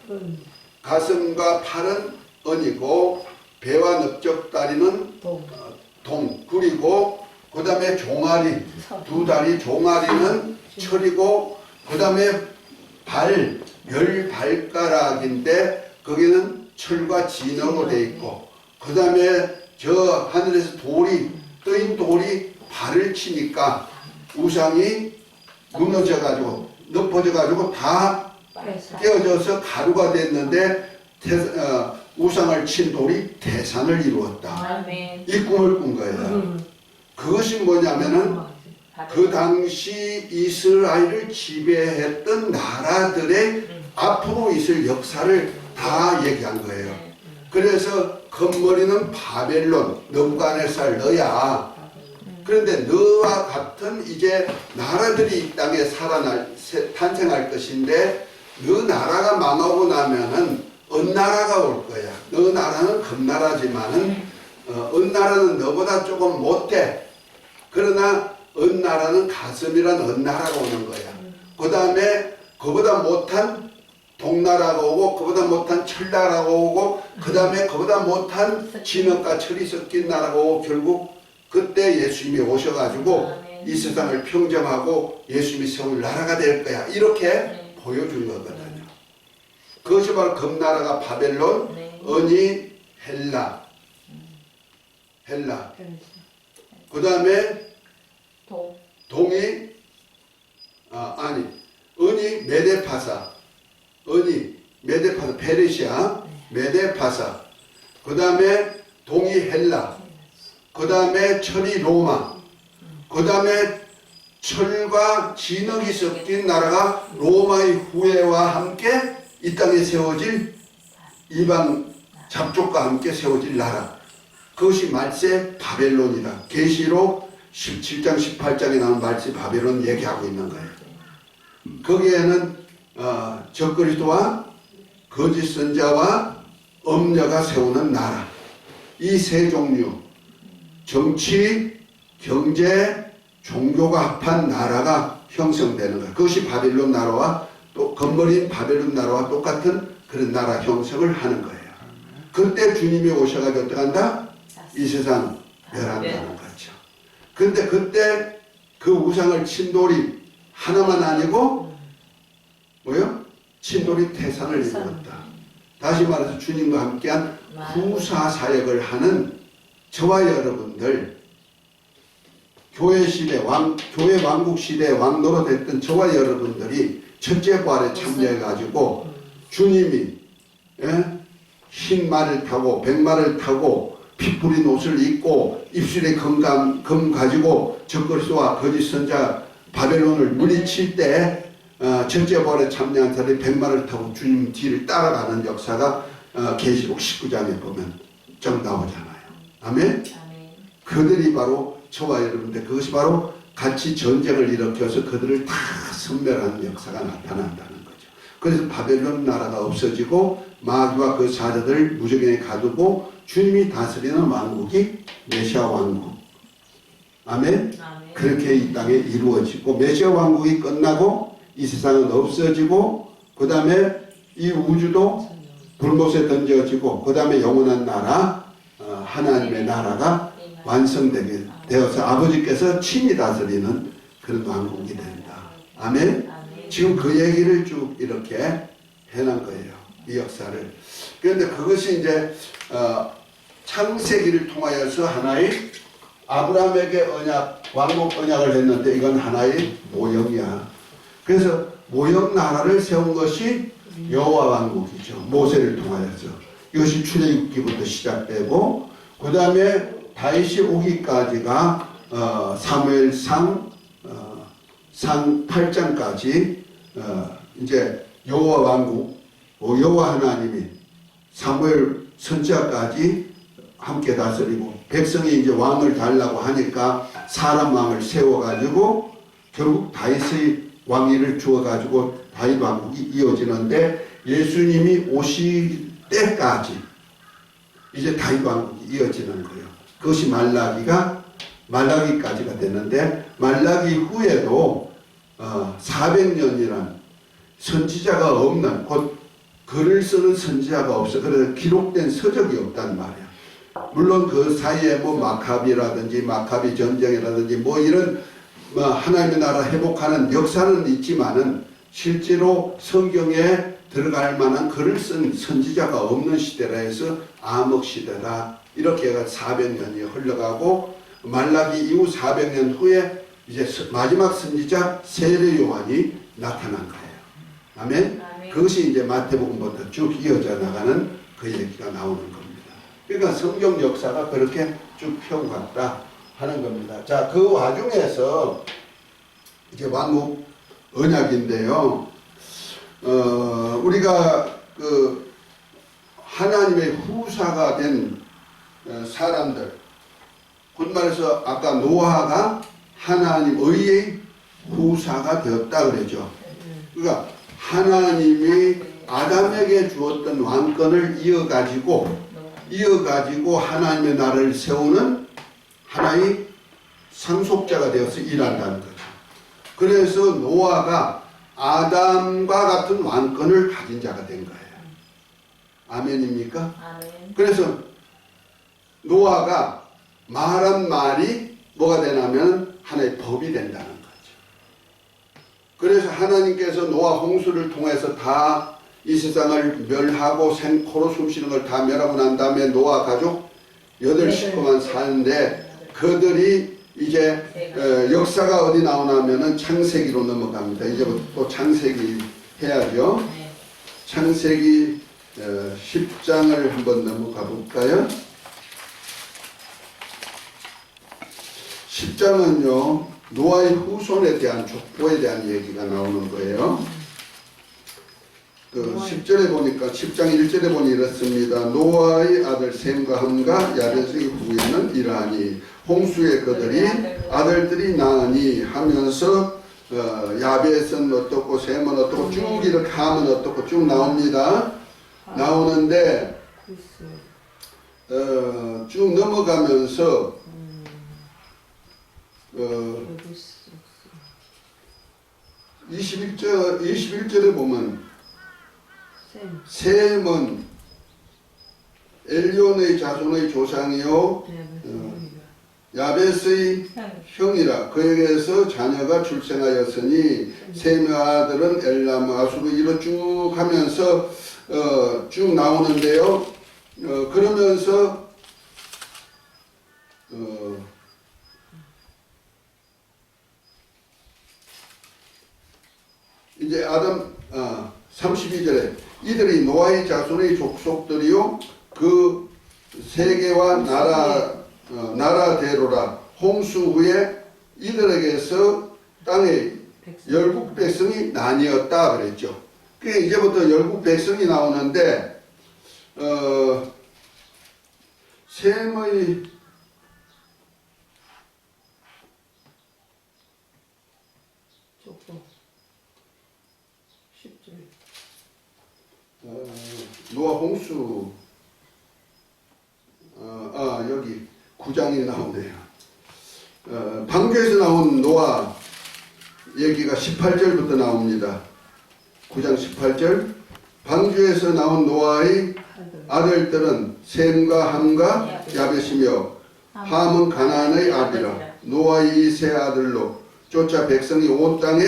가슴과 팔은 은이고 배와 넓적다리는 동, 그리고 그 다음에 종아리, 두 다리 종아리는 철이고 그 다음에 발, 10발가락인데 거기는 철과 진으로 되어 있고 그 다음에 저 하늘에서 떠인 돌이 발을 치니까 우상이 무너져가지고 높아져가지고 다 깨어져서 가루가 됐는데 우상을 친 돌이 태산을 이루었다. 이 꿈을 꾼 거예요. 그것이 뭐냐면은 그 당시 이스라엘을 지배했던 나라들의 앞으로 있을 역사를 다 얘기한 거예요. 그래서 금머리는 바벨론, 느부갓네살 너야. 그런데 너와 같은 이제 나라들이 이 땅에 탄생할 것인데 너 나라가 망하고 나면은 어느 나라가 올 거야. 너 나라는 금나라지만은 어느 나라는 너보다 조금 못해. 그러나 은나라는 가슴이란 은나라가 오는 거야. 그 다음에 그보다 못한 동나라가 오고 그보다 못한 철나라가 오고 그 다음에 그보다 못한 진흙과 철이 섞인 나라가 오고 결국 그때 예수님이 오셔가지고 이 세상을 평정하고 예수님이 세울 나라가 될 거야. 이렇게 보여준 거거든요. 그것이 바로 금나라가 바벨론, 은이 헬라. 그 다음에 동이 은이 메데파사, 페르시아, 메데파사. 그 다음에 동이 헬라. 그 다음에 철이 로마. 그 다음에 철과 진흙이 섞인 나라가 로마의 후예와 함께 이 땅에 세워질 이방 잡족과 함께 세워질 나라. 그것이 말세 바벨론이다. 계시록 17장 18장에 나온 말세 바벨론 얘기하고 있는 거예요. 거기에는 적그리스도와 거짓 선자와 엄녀가 세우는 나라. 이 세 종류 정치, 경제, 종교가 합한 나라가 형성되는 거예요. 그것이 바벨론 나라와 또 건물인 바벨론 나라와 똑같은 그런 나라 형성을 하는 거예요. 그때 주님이 오셔가지고 어떻게 한다? 이 세상 멸한다는 거죠. 근데 그때 그 우상을 친돌이 하나만 아니고 뭐요? 친돌이 태산을 이루었다. 다시 말해서 주님과 함께한 후사 사역을 하는 저와 여러분들, 교회 시대 교회 왕국 시대 왕노로 됐던 저와 여러분들이 첫째 부활에 참여해가지고 주님이 흰 말을 타고 백마를 타고 피 뿌린 옷을 입고 입술에 금 가지고 적그리스도와 거짓 선자 바벨론을 물리칠 때 첫째 부활에 참여한 사람이 백마를 타고 주님 뒤를 따라가는 역사가 계시록 19장에 보면 좀 나오잖아요. 아멘? 그들이 바로 저와 여러분들, 그것이 바로 같이 전쟁을 일으켜서 그들을 다 섬멸하는 역사가 나타난다는 거죠. 그래서 바벨론 나라가 없어지고 마귀와 그 사자들을 무적행에 가두고 주님이 다스리는 왕국이 메시아 왕국. 아멘? 그렇게 이 땅에 이루어지고 메시아 왕국이 끝나고 이 세상은 없어지고 그 다음에 이 우주도 불못에 던져지고 그 다음에 영원한 나라 하나님의 나라가 완성되게 되어서 아버지께서 친히 다스리는 그런 왕국이 된다. 아멘? 지금 그 얘기를 쭉 이렇게 해놓은 거예요. 이 역사를. 그런데 그것이 이제 창세기를 통하여서 하나의 아브라함에게 언약, 왕국 언약을 했는데 이건 하나의 모형이야. 그래서 모형 나라를 세운 것이 여호와 왕국이죠. 모세를 통하여서. 이것이 출애굽기부터 시작되고 그 다음에 다윗이 오기까지가 사무엘상 8장까지 이제 여호와 왕국, 여호와 하나님이 사무엘 선지자까지 함께 다스리고 백성이 이제 왕을 달라고 하니까 사람 왕을 세워가지고 결국 다윗의 왕위를 주어가지고 다윗 왕국이 이어지는데 예수님이 오실 때까지 이제 다윗 왕국이 이어지는 거예요. 그것이 말라기까지가 되는데 말라기 후에도 400년이란 선지자가 없는, 곧 글을 쓰는 선지자가 없어. 그래서 기록된 서적이 없단 말이야. 물론 그 사이에 뭐 마카비라든지 마카비 전쟁이라든지 뭐 이런 하나님의 나라 회복하는 역사는 있지만은 실제로 성경에 들어갈 만한 글을 쓴 선지자가 없는 시대라 해서 암흑 시대다. 이렇게 해가 400년이 흘러가고 말라기 이후 400년 후에 이제 마지막 선지자 세례 요한이 나타난 거예요. 아멘? 그것이 이제 마태복음부터 쭉 이어져 나가는 그 얘기가 나오는 겁니다. 그러니까 성경 역사가 그렇게 쭉 펴갔다 하는 겁니다. 자, 그 와중에서 이제 왕국 언약인데요. 우리가 그 하나님의 후사가 된 사람들, 곧 말해서 아까 노아가 하나님 의의 후사가 되었다 그러죠. 그러니까 하나님이 아담에게 주었던 왕권을 이어가지고 하나님의 나라를 세우는 하나의 상속자가 되어서 일한다는 거죠. 그래서 노아가 아담과 같은 왕권을 가진 자가 된 거예요. 아멘입니까? 아멘. 그래서 노아가 말한 말이 뭐가 되냐면 하나의 법이 된다는 거죠. 그래서 하나님께서 노아 홍수를 통해서 다 이 세상을 멸하고 생코로 숨쉬는 걸 다 멸하고 난 다음에 노아 가족 8식구만 사는데 그들이 이제 역사가 어디 나오냐면은 창세기로 넘어갑니다. 이제부터 또 창세기 해야죠. 네. 창세기 10장을 한번 넘어가 볼까요? 10장은요 노아의 후손에 대한 족보에 대한 얘기가 나오는 거예요. 그 10절에 보니까 10장 1절에 보니 이렇습니다. 노아의 아들 셈과 함과 야벳의 후에는 이러하니 홍수에 그들이 아들들이 나으니 하면서 야벳은 어떻고 셈은 어떻고 쭉 이렇게 하면 어떻고 쭉 나옵니다. 나오는데 쭉 넘어가면서 21절에 보면 셈은 엘리온의 자손의 조상이요 야벳의 형이라 그에게서 자녀가 출생하였으니 셈의 아들은 엘람 아수르 이로 쭉 하면서 쭉 나오는데요. 그러면서 이제 아담 32절에 이들이 노아의 자손의 족속들이요 그 세계와 나라대로라 홍수 후에 이들에게서 땅의 열국 백성이 나뉘었다 그랬죠. 그게 이제부터 열국 백성이 나오는데 셈의 노아 홍수 여기 9장이 나오네요. 방주에서 나온 노아 얘기가 18절부터 나옵니다. 9장 18절 방주에서 나온 노아의 아들들은 셈과 함과 야벳이며 함은 가나안의 아비라 노아의 이 세 아들로 쫓아 백성이 온 땅에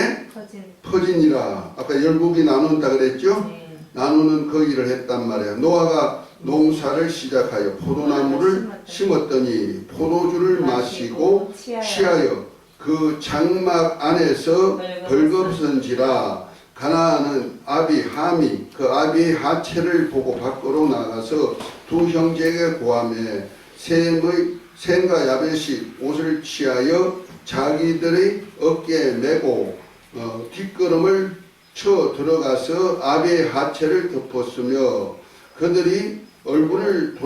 퍼지니라. 아까 열국이 나눈다 그랬죠? 네. 나누는 그 일을 했단 말이에요. 노아가 농사를 시작하여 포도나무를 심었더니 포도주를 마시고 취하여 그 장막 안에서 벌거벗은지라. 가나안은 아비 함이 그 아비의 하체를 보고 밖으로 나가서 두 형제에게 고하며 셈과 야벳이 옷을 취하여 자기들의 어깨에 메고 뒷걸음을 쳐 들어가서 아비의 하체를 덮었으며 그들이 얼굴을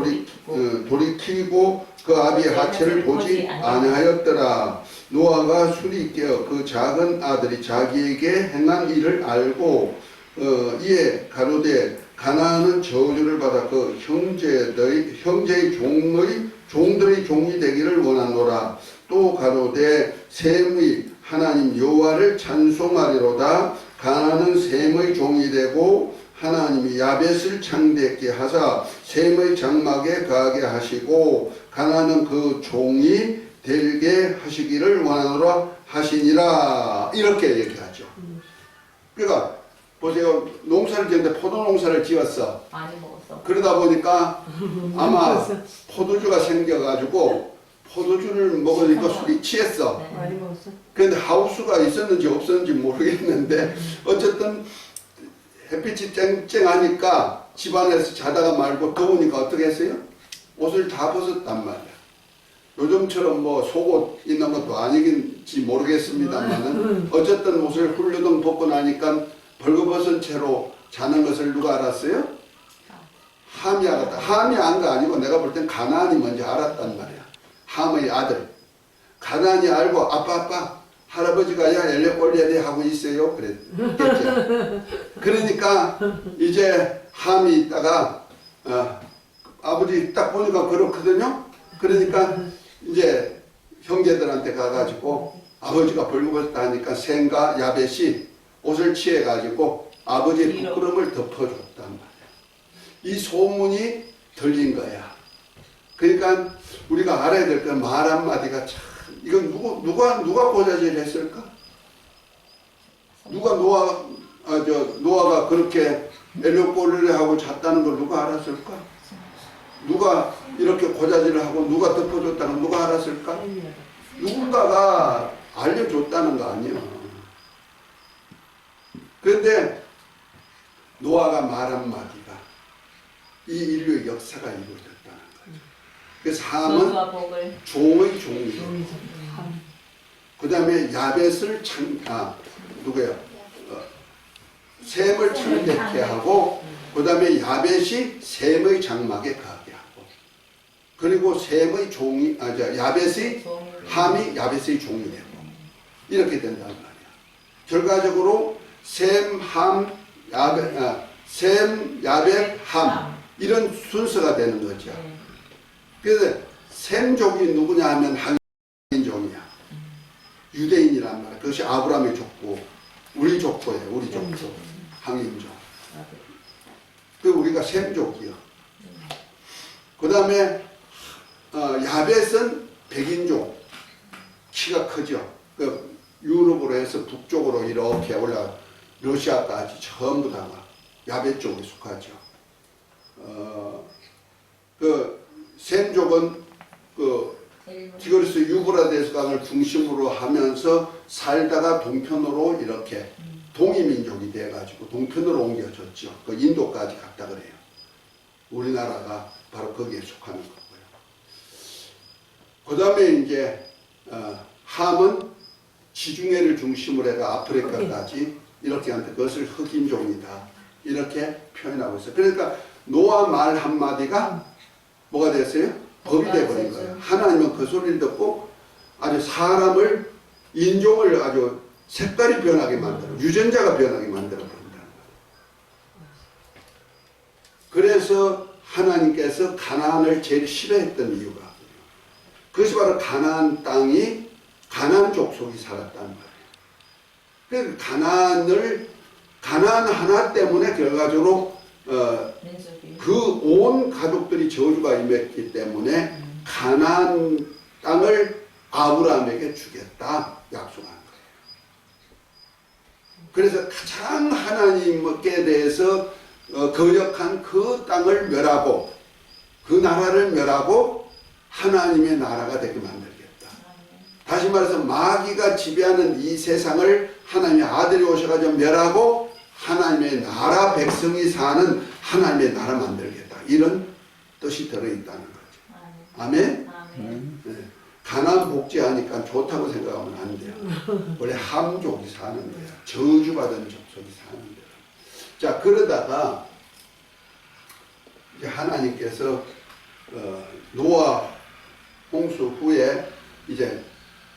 돌이키고 그 아비의 하체를 보지 아니하였더라. 노아가 술이 깨어 그 작은 아들이 자기에게 행한 일을 알고 이에 가로되 가나안은 저주를 받아 그 형제의 종들의 종이 되기를 원하노라. 또 가로되 셈의 하나님 여호와를 찬송하리로다. 가나안은 셈의 종이 되고 하나님이 야벳을 창대케 하사 셈의 장막에 가게 하시고 가나안은 그 종이 되게 하시기를 원하노라 하시니라. 이렇게 얘기하죠. 그러니까 보세요. 농사를 지었는데 포도 농사를 지었어. 많이 먹었어. 그러다 보니까 아마 포도주가 생겨가지고 포도주를 먹으니까 술이 취했어. 네. 많이 먹었어. 그런데 하우스가 있었는지 없었는지 모르겠는데 어쨌든 햇빛이 쨍쨍하니까 집안에서 자다가 말고 더우니까 어떻게 했어요? 옷을 다 벗었단 말이야. 요즘처럼 뭐 속옷 있는 것도 아니긴지 모르겠습니다만은 어쨌든 옷을 훌르덩 벗고 나니까 벌거벗은 채로 자는 것을 누가 알았어요? 함이 알았다. 함이 안 거 아니고 내가 볼 땐 가나안이 먼저 알았단 말이야. 함의 아들. 가나안이 알고 아빠 할아버지가 야 엘레 올레레 하고 있어요. 그랬겠죠. 그러니까 이제 함이 있다가 아버지 딱 보니까 그렇거든요. 그러니까 이제 형제들한테 가가지고 아버지가 벌거벗었다 하니까 셈과 야벳이 옷을 취해가지고 아버지의 부끄러움을 덮어줬단 말이야. 이 소문이 들린 거야. 그러니까 우리가 알아야 될 건 말 한마디가 참, 이건 누가 고자질 했을까? 누가 노아가 그렇게 엘리꼴리를 하고 잤다는 걸 누가 알았을까? 누가 이렇게 고자질을 하고 누가 덮어줬다는 걸 누가 알았을까? 누군가가 알려줬다는 거 아니야. 그런데 노아가 말 한마디가 이 인류의 역사가 이루어졌다는 거죠. 그래서 함은 종의 종이죠. 그 다음에 야벳을 누구야? 셈을 창대케 하고, 그 다음에 야벳이 셈의 장막에 가게 하고, 그리고 셈의 종이, 야벳의 함이 야벳의 종이 되고, 이렇게 된단 말이야. 결과적으로 셈, 야벳, 함 이런 순서가 되는 거죠. 그래서 셈족이 누구냐 하면 항인종이야. 유대인이란 말이야. 그것이 아브라함의 족보, 우리 족보예요. 우리 족보, 항인종. 그 우리가 셈족이요. 그 다음에 야벳은 백인종, 키가 크죠. 그 유럽으로 해서 북쪽으로 이렇게 올라 러시아까지 전부 다가 야벳 쪽에 속하죠. 그 셈족은 그 티그리스 유브라데스 강을 중심으로 하면서 살다가 동편으로 이렇게 동이민족이 돼가지고 동편으로 옮겨졌죠. 그 인도까지 갔다 그래요. 우리나라가 바로 거기에 속하는 거고요. 그 다음에 이제 함은 지중해를 중심으로 해가 아프리카까지 이렇게 하는데 그것을 흑인종이다 이렇게 표현하고 있어요. 그러니까 노아 말 한마디가 뭐가 됐어요? 법이 돼버린 거예요. 하나님은 그 소리를 듣고 아주 사람을, 인종을 아주 색깔이 변하게 만들어, 유전자가 변하게 만들어 버린다는 거예요. 그래서 하나님께서 가나안을 제일 싫어했던 이유가 그것이 바로 가나안 땅이 가나안 족속이 살았다는 거예요. 그 가나안 하나 때문에 결과적으로 그 온 가족들이 저주가 임했기 때문에 가나안 땅을 아브라함에게 주겠다 약속한 거예요. 그래서 가장 하나님께 대해서 거역한 그 땅을 멸하고 그 나라를 멸하고 하나님의 나라가 되게 만들겠다. 다시 말해서 마귀가 지배하는 이 세상을 하나님의 아들이 오셔가지고 멸하고 하나님의 나라 백성이 사는 하나님의 나라 만들겠다. 이런 뜻이 들어있다는 거죠. 아멘? 네. 가난 복제하니까 좋다고 생각하면 안 돼요. 원래 함족이 사는 거야. 저주받은 족속이 사는 거야. 자, 그러다가 이제 하나님께서 노아 홍수 후에 이제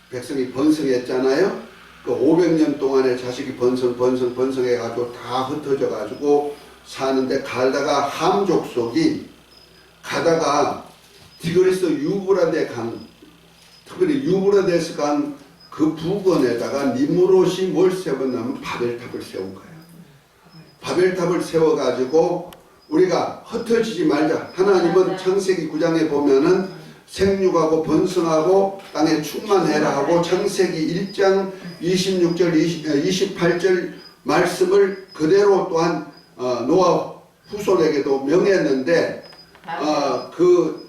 백성이 번성했잖아요. 그 500년 동안에 자식이 번성해가지고 다 흩어져가지고 사는데 갈다가 함 족속이 가다가 디그리스 유브라데 강, 특별히 유브라데스 강 그 부근에다가 니므롯이 뭘 세웠냐면 바벨탑을 세운 거예요. 바벨탑을 세워가지고 우리가 흩어지지 말자. 하나님은 창세기 9장에 보면은 생육하고 번성하고 땅에 충만해라 하고 창세기 1장 26절 28절 말씀을 그대로 또한 노아 후손에게도 명했는데 그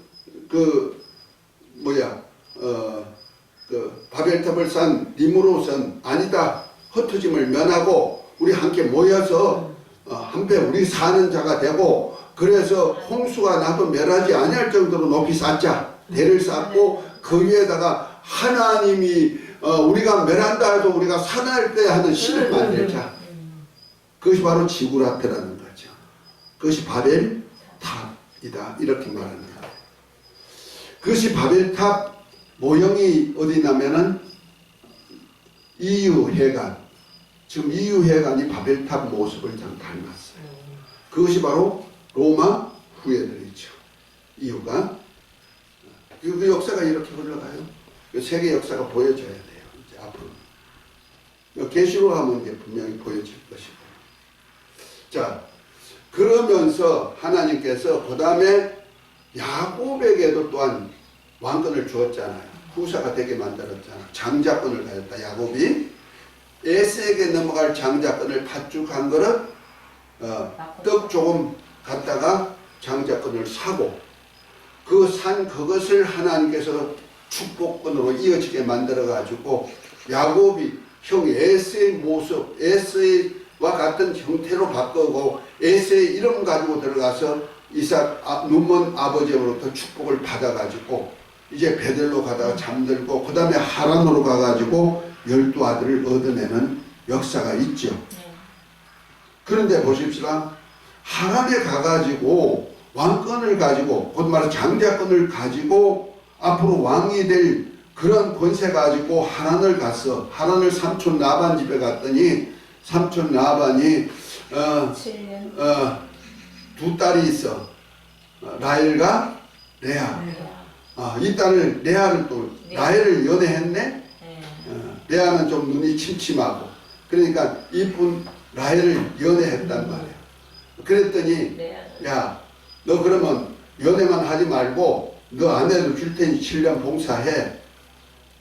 바벨탑을 쌓은 니므롯은 아니다. 흩어짐을 면하고 우리 함께 모여서 한배 우리 사는 자가 되고 그래서 홍수가 나도 멸하지 아니할 정도로 높이 쌓자. 대를 쌓고 그 위에다가 하나님이 우리가 멸한다 해도 우리가 살아날 때 하는 신을 만들자. 그것이 바로 지구라테라는 거죠. 그것이 바벨탑이다. 이렇게 말합니다. 그것이 바벨탑 모형이 어디냐면은 이유해관. 지금 이유해관이 바벨탑 모습을 좀 닮았어요. 그것이 바로 로마 후예들이죠. 이유가 그 역사가 이렇게 흘러가요. 그 세계 역사가 보여져야 돼요. 이제 앞으로. 계시록 하면 이제 분명히 보여질 것이고. 자, 그러면서 하나님께서 그 다음에 야곱에게도 또한 왕권을 주었잖아요. 후사가 되게 만들었잖아요. 장자권을 가졌다. 야곱이 에스에게 넘어갈 장자권을 팥죽 한 그릇, 떡 조금 갖다가 장자권을 사고 그 산 그것을 하나님께서 축복권으로 이어지게 만들어 가지고 야곱이 형 에스의 모습, 에스와 같은 형태로 바꾸고 에스의 이름 가지고 들어가서 이삭 눈먼 아버지로부터 축복을 받아 가지고 이제 베델로 가다가 잠들고 그 다음에 하란으로 가가지고 12아들을 얻어내는 역사가 있죠. 그런데 보십시다. 하란에 가가지고 왕권을 가지고 곧 말해 장자권을 가지고 앞으로 왕이 될 그런 권세 가지고 하란을 갔어. 하란을 삼촌 라반 집에 갔더니 삼촌 라반이 7년. 두 딸이 있어. 라헬과 레아. 이 딸을 레아를 또 라헬을 연애했네. 레아는 좀 눈이 침침하고 그러니까 이쁜 라헬을 연애했단 말이야. 그랬더니 야, 너 그러면 연애만 하지 말고 너 아내도 줄 테니 7년 봉사해.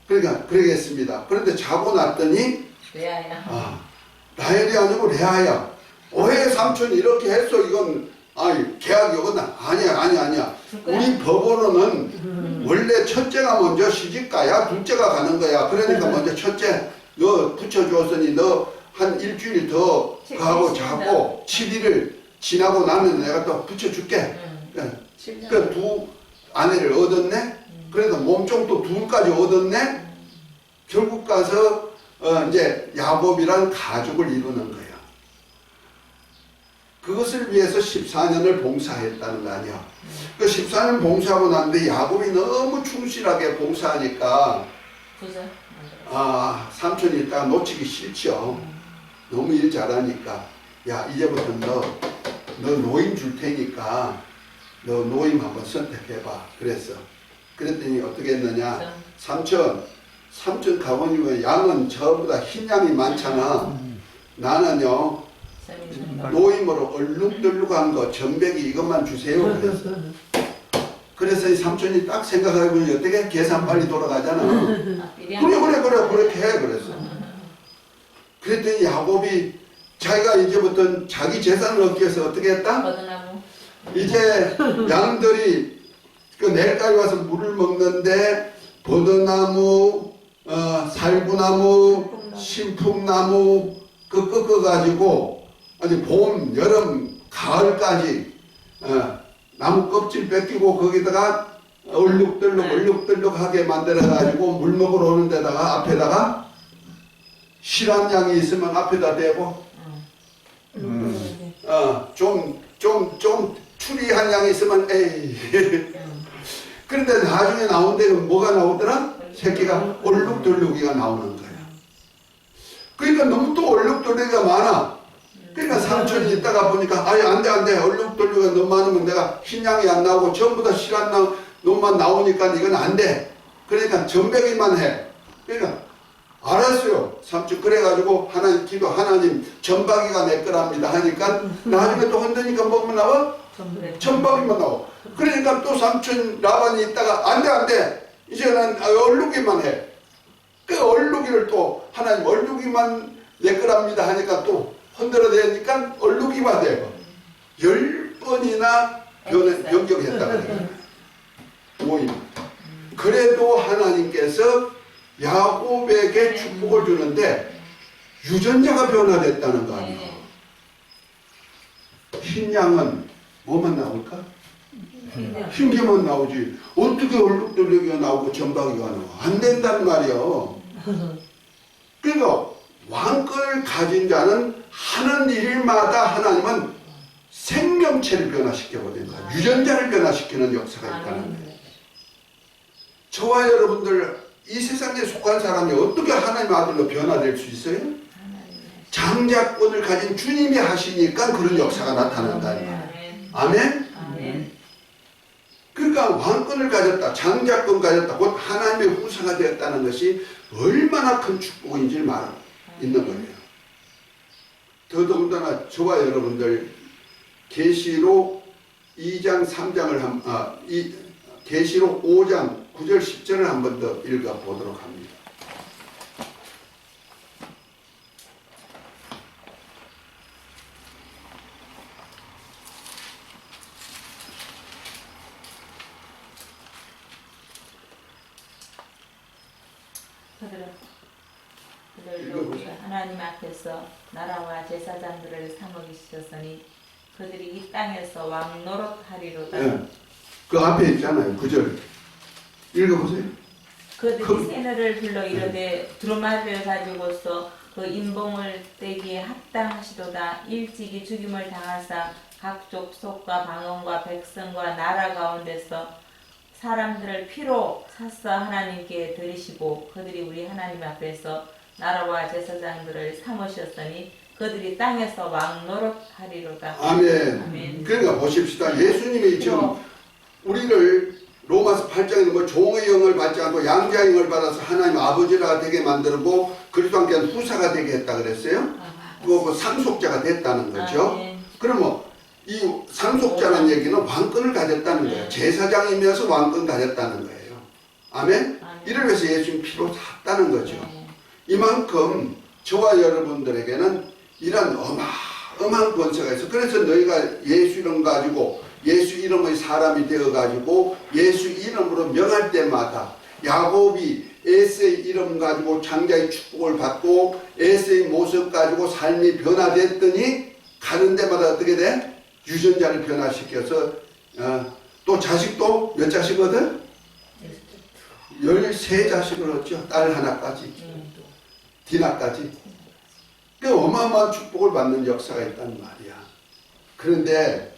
그러니까 그러겠습니다. 그런데 자고 났더니 레아야. 라헬이 아니고 레아야. 왜 삼촌이 이렇게 했어? 이건 계약이 어긋나. 아니야. 우리 법으로는 원래 첫째가 먼저 시집가야 둘째가 가는 거야. 그러니까 먼저 첫째 너 붙여주었으니 너 한 일주일 더 가고 자고 7일을 지나고 나면 내가 또 붙여줄게. 그러니까 두 아내를 얻었네. 그래서 몸종도 둘까지 얻었네. 결국 가서 이제 야곱이란 가족을 이루는 거야. 그것을 위해서 14년을 봉사했다는 거 아니야. 그 14년 봉사하고 났는데 야곱이 너무 충실하게 봉사하니까 삼촌이 있다가 놓치기 싫죠. 너무 일 잘하니까 야 이제부터 너 노임 줄 테니까 너 노임 한번 선택해봐. 그랬어. 그랬더니 어떻게 했느냐. 삼촌 가보니까 양은 저보다 흰 양이 많잖아. 나는요 노임으로 얼룩덜룩한 거 전백이 이것만 주세요. 그랬어. 그래서 이 삼촌이 딱 생각해보니 어떻게 계산 빨리 돌아가잖아. 그래 그렇게 해. 그랬어. 그랬더니 야곱이 자기가 이제부터 자기 재산을 얻기 위해서 어떻게 했다? 버드나무. 이제 양들이 그 내일까지 와서 물을 먹는데 버드나무, 살구나무, 신풍나무 그 꺾어가지고 아주 봄, 여름, 가을까지 나무 껍질 뺏기고 거기다가 얼룩덜룩하게 만들어가지고 물 먹으러 오는 데다가 앞에다가 실한 양이 있으면 앞에다 대고 좀 추리한 양이 있으면 에이 그런데 나중에 나온 데는 뭐가 나오더라? 새끼가 얼룩덜룩이가 나오는 거야. 그러니까 너무 또 얼룩덜룩이가 많아. 그러니까 삼촌이 있다가 보니까 안돼 얼룩덜룩이 너무 많으면 내가 흰 양이 안 나오고 전부 다 실한 놈만 나오니까 이건 안돼. 그러니까 전배기만 해. 그러니까 알았어요. 삼촌 그래가지고 하나님 전박이가 내 거랍니다 하니까 나중에 또 흔드니까 뭐만 나와? 전박이만 나와. 그러니까 또 삼촌 라반이 있다가 안돼 이제는 얼룩이만 해. 그 얼룩이를 또 하나님 얼룩이만 내 거랍니다 하니까 또 흔들어대니까 얼룩이만 되고 10번이나 변경했다 그래요. 모임. 그래도 하나님께서 야곱에게 축복을 주는데 유전자가 변화됐다는 거 아니에요. 흰 양은 뭐만 나올까? 흰 개만 나오지. 어떻게 얼룩덜룩이가 나오고 전박이가 나와? 안 된단 말이에요. 그러니까 왕권을 가진 자는 하는 일마다 하나님은 생명체를 변화시켜버린다. 유전자를 변화시키는 역사가 있다는 거예요. 저와 여러분들 이 세상에 속한 사람이 어떻게 하나님 아들로 변화될 수 있어요? 장자권을 가진 주님이 하시니까 그런 역사가 나타난다. 아멘? 아멘. 그러니까 그러니까 왕권을 가졌다, 장자권 가졌다, 곧 하나님의 후사가 되었다는 것이 얼마나 큰 축복인지 말 있는 거예요. 더더군다나 저와 여러분들 계시록 2장 3장을 계시록 5장 9절 10절을 한 번 더 읽어보도록 합니다. 그들도 하나님 앞에서 나라와 제사장들을 삼으시셨으니 그들이 이 땅에서 왕 노릇하리로다. 네. 그 앞에 있잖아요. 9절 읽어보세요. 그들이 새너를 불러 이르되 두루마리를 가지고서 그 인봉을 떼기에 합당하시도다. 일찍이 죽임을 당하사 각 족속과 방언과 백성과 나라 가운데서 사람들을 피로 샀사 하나님께 드리시고 그들이 우리 하나님 앞에서 나라와 제사장들을 삼으셨으니 그들이 땅에서 왕 노릇하리로다. 아멘. 아멘. 그러니까 보십시다. 예수님이 지금 우리를 로마서 8장에 뭐 종의 영을 받지 않고 양자의 영을 받아서 하나님 아버지가 되게 만들고 그리스도 함께 후사가 되게 했다 그랬어요. 그 상속자가 됐다는 거죠. 아멘. 그러면 이 상속자라는 얘기는 왕권을 가졌다는 거예요. 제사장이면서 왕권 가졌다는 거예요. 아멘? 이를 위해서 예수님 피로 샀다는 거죠. 이만큼 저와 여러분들에게는 이런 어마어마한 권세가 있어. 그래서 너희가 예수 이름 가지고 예수 이름의 사람이 되어가지고 예수 이름으로 명할 때마다 야곱이 에세의 이름 가지고 장자의 축복을 받고 에세의 모습 가지고 삶이 변화됐더니 가는 데마다 어떻게 돼? 유전자를 변화시켜서 또 자식도 몇 자식거든? 13자식을 얻죠. 딸 하나까지 디나까지. 그 어마어마한 축복을 받는 역사가 있단 말이야. 그런데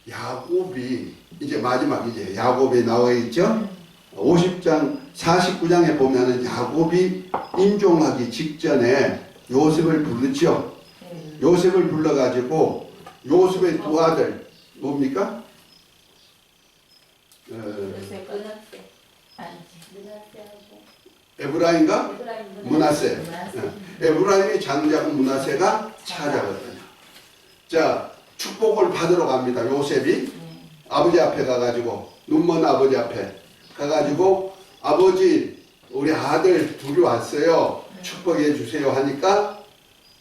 야곱이 이제 마지막이죠. 야곱에 나와 있죠. 50장 49장에 보면은 야곱이 임종하기 직전에 요셉을 부르죠. 요셉을 불러가지고 요셉의 두 아들 뭡니까? 에브라임과 므낫세. 에브라임이 장자고 므낫세가 차자거든요. 자, 축복을 받으러 갑니다. 요셉이 아버지 앞에 가가지고 눈먼 아버지 앞에 가가지고 아버지 우리 아들 둘이 왔어요. 축복해 주세요 하니까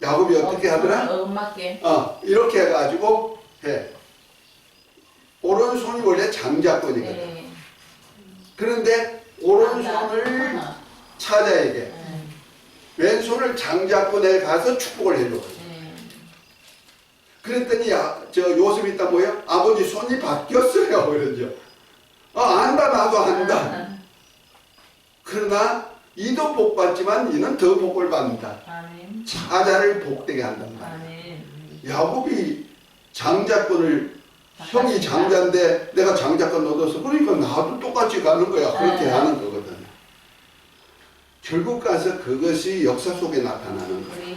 야곱이 어떻게 하더라? 이렇게 해가지고 해. 오른손이 원래 장자권이거든. 그런데 오른손을 차자에게 왼손을 장자권에 가서 축복을 해줘. 그랬더니 저 요셉이 있다 뭐예요? 아버지 손이 바뀌었어요. 그러죠. 안다 나도 안다. 그러나 이도 복 받지만 이는 더 복을 받는다. 아멘. 차자를 복되게 한단 말이에요. 야곱이 장자권을 형이 장자인데 내가 장자권 얻어서 그러니까 나도 똑같이 가는 거야. 그렇게 하는 거거든요. 결국 가서 그것이 역사 속에 나타나는 거예요.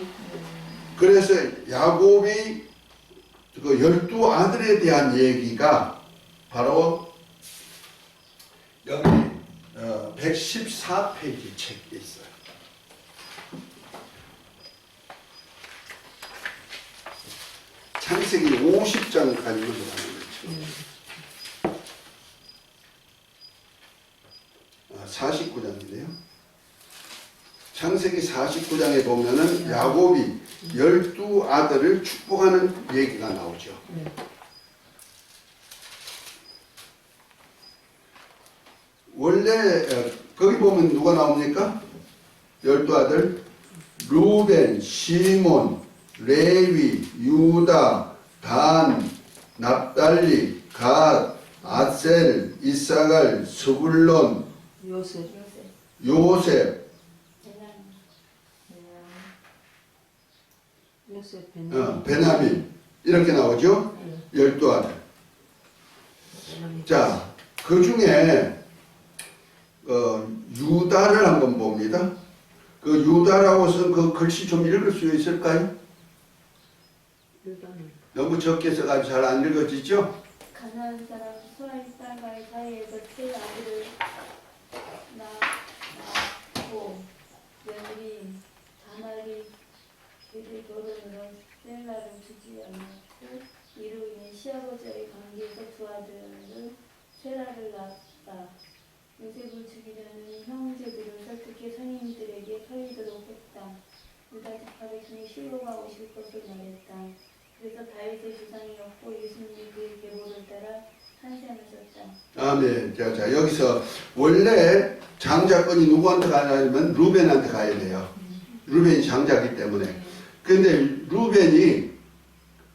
그래서 야곱이 그 12아들에 대한 얘기가 바로 여기 114페이지 책에 있어요. 창세기 50장까지 가는 거죠. 49장인데요. 창세기 49장에 보면은 야곱이 12아들을 축복하는 얘기가 나오죠. 원래 거기 보면 누가 나옵니까? 12아들 루벤, 시몬, 레위, 유다, 단, 납달리, 갓, 아셀, 이사갈, 스불론, 요셉, 베냐민 이렇게 나오죠. 12아들. 자, 그 중에 유다를 한번 봅니다. 그 유다라고 쓴 그 글씨 좀 읽을 수 있을까요? 너무 적게 써가지고 잘 안 읽어지죠? 가나안 사람 수아의 딸과의 사이에서 세 아들을 낳고 며느리 다말이 그들 결혼으로 셀라를 주지 않았고 이로 인해 시아버지와의 관계에서 두 아들은 세라를 낳았다. 요셉을 죽이려는 형제들을 설득해 선인들에게 팔리도록 했다. 유다 지파 백성이 실로가 오실 것을 말했다. 그래서 다윗의 주상이었고 예수님이 그의 계보를 따라 탄생하셨다. 아멘. 자, 여기서 원래 장자권이 누구한테 가냐면 루벤한테 가야 돼요. 루벤이 장자기 때문에. 근데 루벤이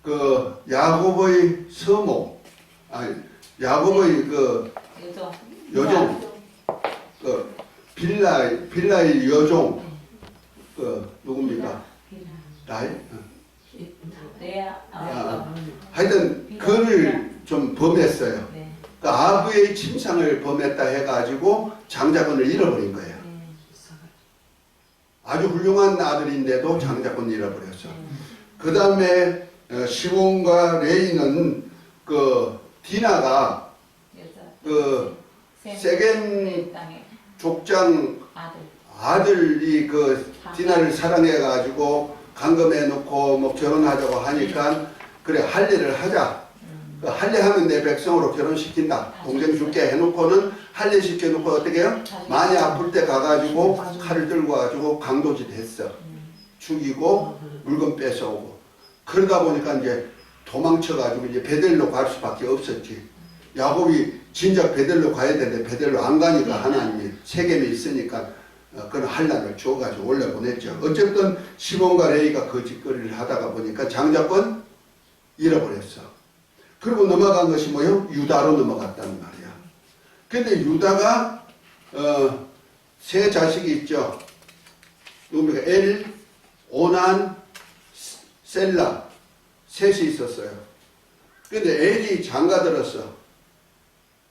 그 야곱의 서모, 아니 야곱의 그 여종, 그 빌라의 여종, 그 누굽니까? 나이? 하여튼 그를 좀 범했어요. 그 아부의 침상을 범했다 해가지고 장자권을 잃어버린 거예요. 아주 훌륭한 아들인데도 장자권을 잃어버렸어. 그 다음에 시몬과 레이는 그 디나가 그 세겜 족장 아들이 그 디나를 사랑해가지고 감금해놓고 뭐 결혼하자고 하니까 그래 할례를 하자. 그 할례하면 내 백성으로 결혼시킨다. 동생 줄게 해놓고는 할례 시켜놓고 어떻게 해요? 많이 아플 때 가가지고 칼을 들고 가지고 강도질 했어. 죽이고 물건 뺏어오고. 그러다 보니까 이제 도망쳐가지고 이제 베델로 갈 수밖에 없었지. 야곱이 진작 베델로 가야 되는데 베델로 안 가니까 하나님이 세겜에 있으니까 그런 한란을 줘가지고 올려보냈죠. 어쨌든 시몬과 레이가 그 짓거리를 하다가 보니까 장자권 잃어버렸어. 그리고 넘어간 것이 뭐요? 유다로 넘어갔다는 말이야. 근데 유다가 세 자식이 있죠. 누굽니까? 엘, 오난, 셀라 셋이 있었어요. 근데 엘이 장가들었어.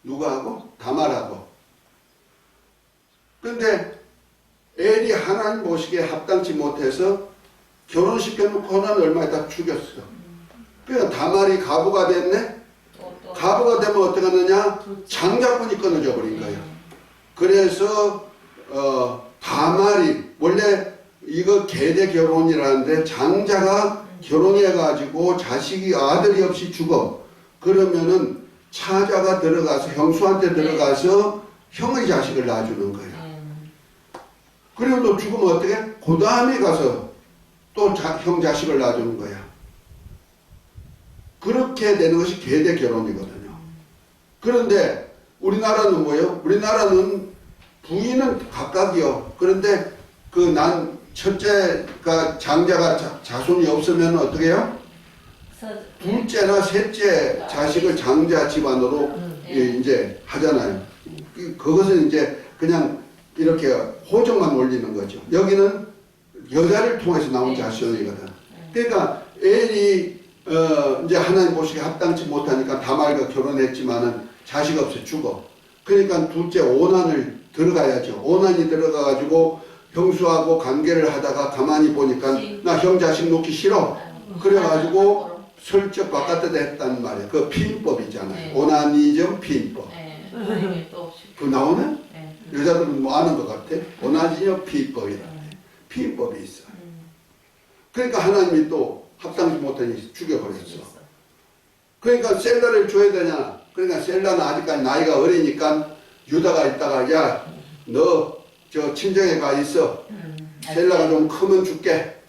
누구하고? 다말하고. 근데 엘이 하나님 보시기에 합당치 못해서 결혼시켜놓고는 얼마 있다 죽였어. 그러니까 다말이 가부가 됐네. 가부가 되면 어떻게 하느냐? 장자권이 끊어져 버린 거예요. 그래서 다말이 원래 이거 계대 결혼이라는데 장자가 결혼해가지고 자식이 아들이 없이 죽어. 그러면은 차자가 들어가서 형수한테 들어가서 형의 자식을 낳아주는 거예요. 그리고 또 죽으면 어떻게? 그 다음에 가서 또 형 자식을 낳아주는 거야. 그렇게 되는 것이 계대 결혼이거든요. 그런데 우리나라는 뭐예요? 우리나라는 부인은 각각이요. 그런데 그 난 첫째가 장자가 자손이 없으면 어떻게 해요? 둘째나 셋째 자식을 장자 집안으로 이제 하잖아요. 그것은 이제 그냥 이렇게 호적만 올리는 거죠. 여기는 여자를 통해서 나온 자손이거든. 그러니까 엘이 이제 하나님 보시기에 합당치 못하니까 다말과 결혼했지만은 자식 없이 죽어. 그러니까 둘째 오난을 들어가야죠. 오난이 들어가가지고 형수하고 관계를 하다가 가만히 보니까 나 형 자식 놓기 싫어. 그래가지고 슬쩍 바깥에다 했단 말이에요. 그 피임법이잖아요. 오나니즘 피임법. 그 나오네? 여자들은 뭐 아는 것 같아. 오나니즘 피임법이다. 피임법이 있어. 그러니까 하나님이 또 합당치 못하니 죽여버렸어. 그러니까 셀라를 줘야 되냐? 그러니까 셀라는 아직까지 나이가 어리니까 유다가 있다가 야, 너 저 친정에 가 있어. 셀라가 좀 크면 줄게.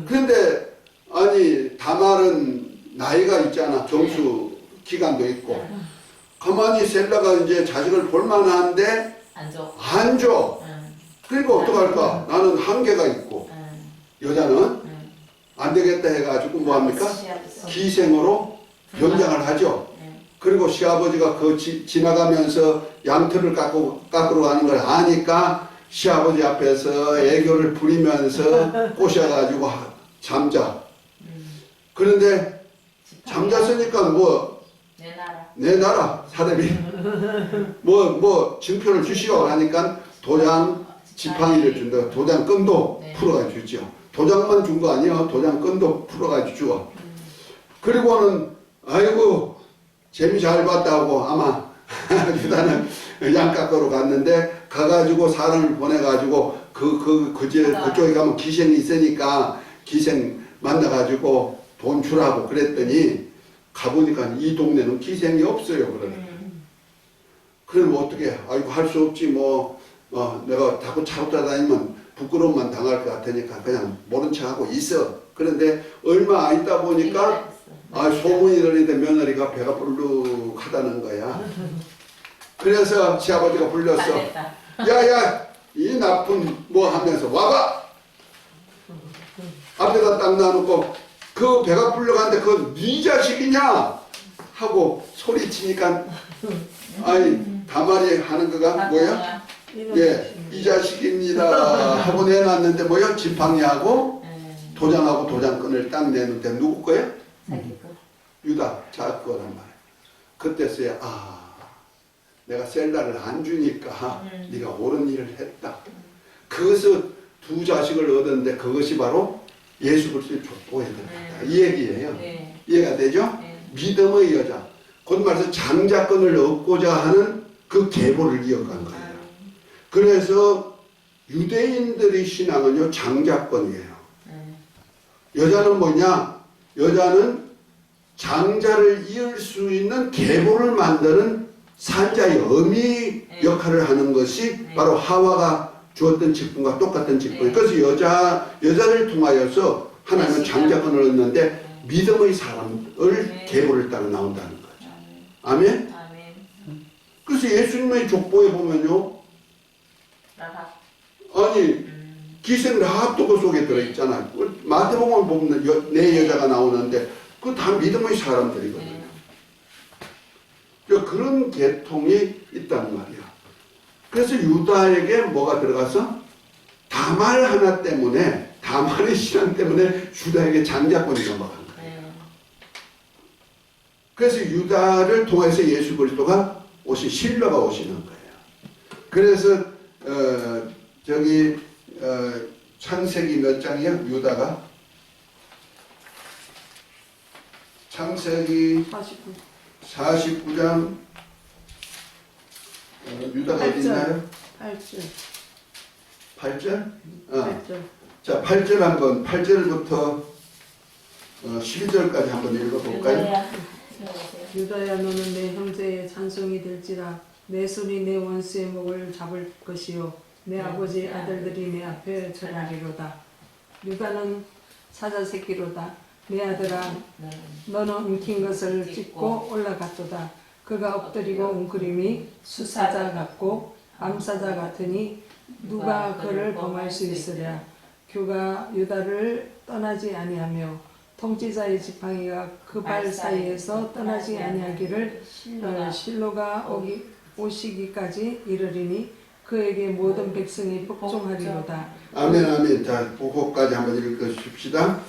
그런데 아니 다말은 나이가 있잖아. 정수 기간도 있고. 가만히 셀라가 이제 자식을 볼만한데 안 줘. 그러니까 어떡할까? 나는 한계가 있고 여자는 안 되겠다 해가지고 뭐합니까? 기생으로 변장을 하죠. 그리고 시아버지가 그 지나가면서 양털을 깎으러 가는 걸 아니까 시아버지 앞에서 애교를 부리면서 꼬셔가지고 잠자. 그런데 잠잤으니까 뭐 내 나라 사대비 뭐 증표를 주시오 하니까 도장 지팡이를 준다. 도장 끈도 풀어가 주죠. 도장만 준 거 아니에요. 도장 끈도 풀어가 주죠. 그리고는 아이고 재미 잘 봤다고 아마 유다는 양가거로 갔는데 가가지고 사람을 보내가지고 그쪽에 가면 기생이 있으니까 기생 만나가지고 돈 주라고 그랬더니 가보니까 이 동네는 기생이 없어요. 그러면 어떻게 아이고 할 수 없지 뭐 내가 자꾸 차고 다니면 부끄러움만 당할 것 같으니까 그냥 모른 척하고 있어. 그런데 얼마 안 있다 보니까 소문이 들리는데 며느리가 배가 불룩하다는 거야. 그래서 시아버지가 불렸어. 야야 이 나쁜 뭐 하면서 와봐. 앞에다 딱 놔놓고 그 배가 불러가는데 그건 네 자식이냐 하고 소리치니까 아니 다말이 하는 거가 뭐야? 예, 이 자식입니다 하고 내놨는데 뭐야? 지팡이하고 도장하고 도장끈을 딱 내는데 누구 거야? 유다 자 거란 말이야. 그때서야 내가 셀라를 안 주니까 네가 옳은 일을 했다. 그것을 두 자식을 얻었는데 그것이 바로 예수 그리스도의 족보에 들어갔다. 이 얘기예요. 이해가 되죠? 믿음의 여자. 곧 말해서 장자권을 얻고자 하는 그 계보를 이어간 거예요. 그래서 유대인들의 신앙은요 장자권이에요. 여자는 뭐냐? 여자는 장자를 이을 수 있는 계보를 만드는 산자의 어미 역할을 하는 것이 바로 하와가 주었던 직분과 똑같은 직분. 그래서 여자를 통하여서 하나님은 장자권을 얻는데 믿음의 사람을 계보를 따라 나온다는 거죠. 아멘? 그래서 예수님의 족보에 보면요. 아니 기생 라합도 그 속에 들어있잖아요. 마태복음 보면 네 여자가 나오는데 그거 다 믿음의 사람들이거든요. 그런 계통이 있단 말이야. 그래서 유다에게 뭐가 들어가서 다말 하나 때문에 다말의 신앙 때문에 유다에게 장자권이 넘어간 거예요. 그래서 유다를 통해서 예수 그리스도가 실로가 오시는 거예요. 그래서 창세기 몇 장이야? 유다가 창세기 49장 유다가 어디 있나요? 8절. 8절? 8절. 자, 8절 한번 8절부터 12절까지 한번 읽어볼까요? 유다야 너는 내 형제의 찬송이 될지라 내 손이 내 원수의 목을 잡을 것이요 내 아버지 아들들이 내 앞에 절하리로다. 유다는 사자 새끼로다. 내 아들아 너는 엉킨 것을 찢고 올라갔도다. 그가 엎드리고 웅크림이 수사자 같고 암사자 같으니 누가 그를 범할 수 있으랴. 교가 유다를 떠나지 아니하며 통치자의 지팡이가 그 발 사이에서 떠나지 아니하기를 실로가 오시기까지 이르리니 그에게 모든 백성이 복종하리로다. 아멘 아멘. 자, 그거까지 한번 읽어줍시다.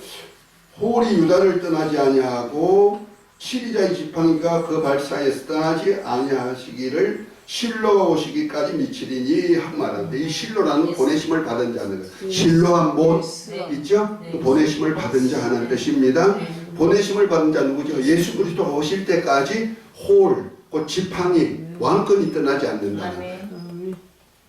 홀이 유다를 떠나지 아니하고 치리자의 지팡이가 그 발 사이에서 떠나지 아니하시기를 실로가 오시기까지 미치리니 한 말인데 이 실로라는 보내심을 받은 자는 거예요. 실로한 못 있죠? 그 보내심을 받은 자 하는 뜻입니다. 보내심을 받은 자 누구죠? 예수 그리스도가 오실 때까지 그 지팡이 왕권이 떠나지 않는다는 거예요.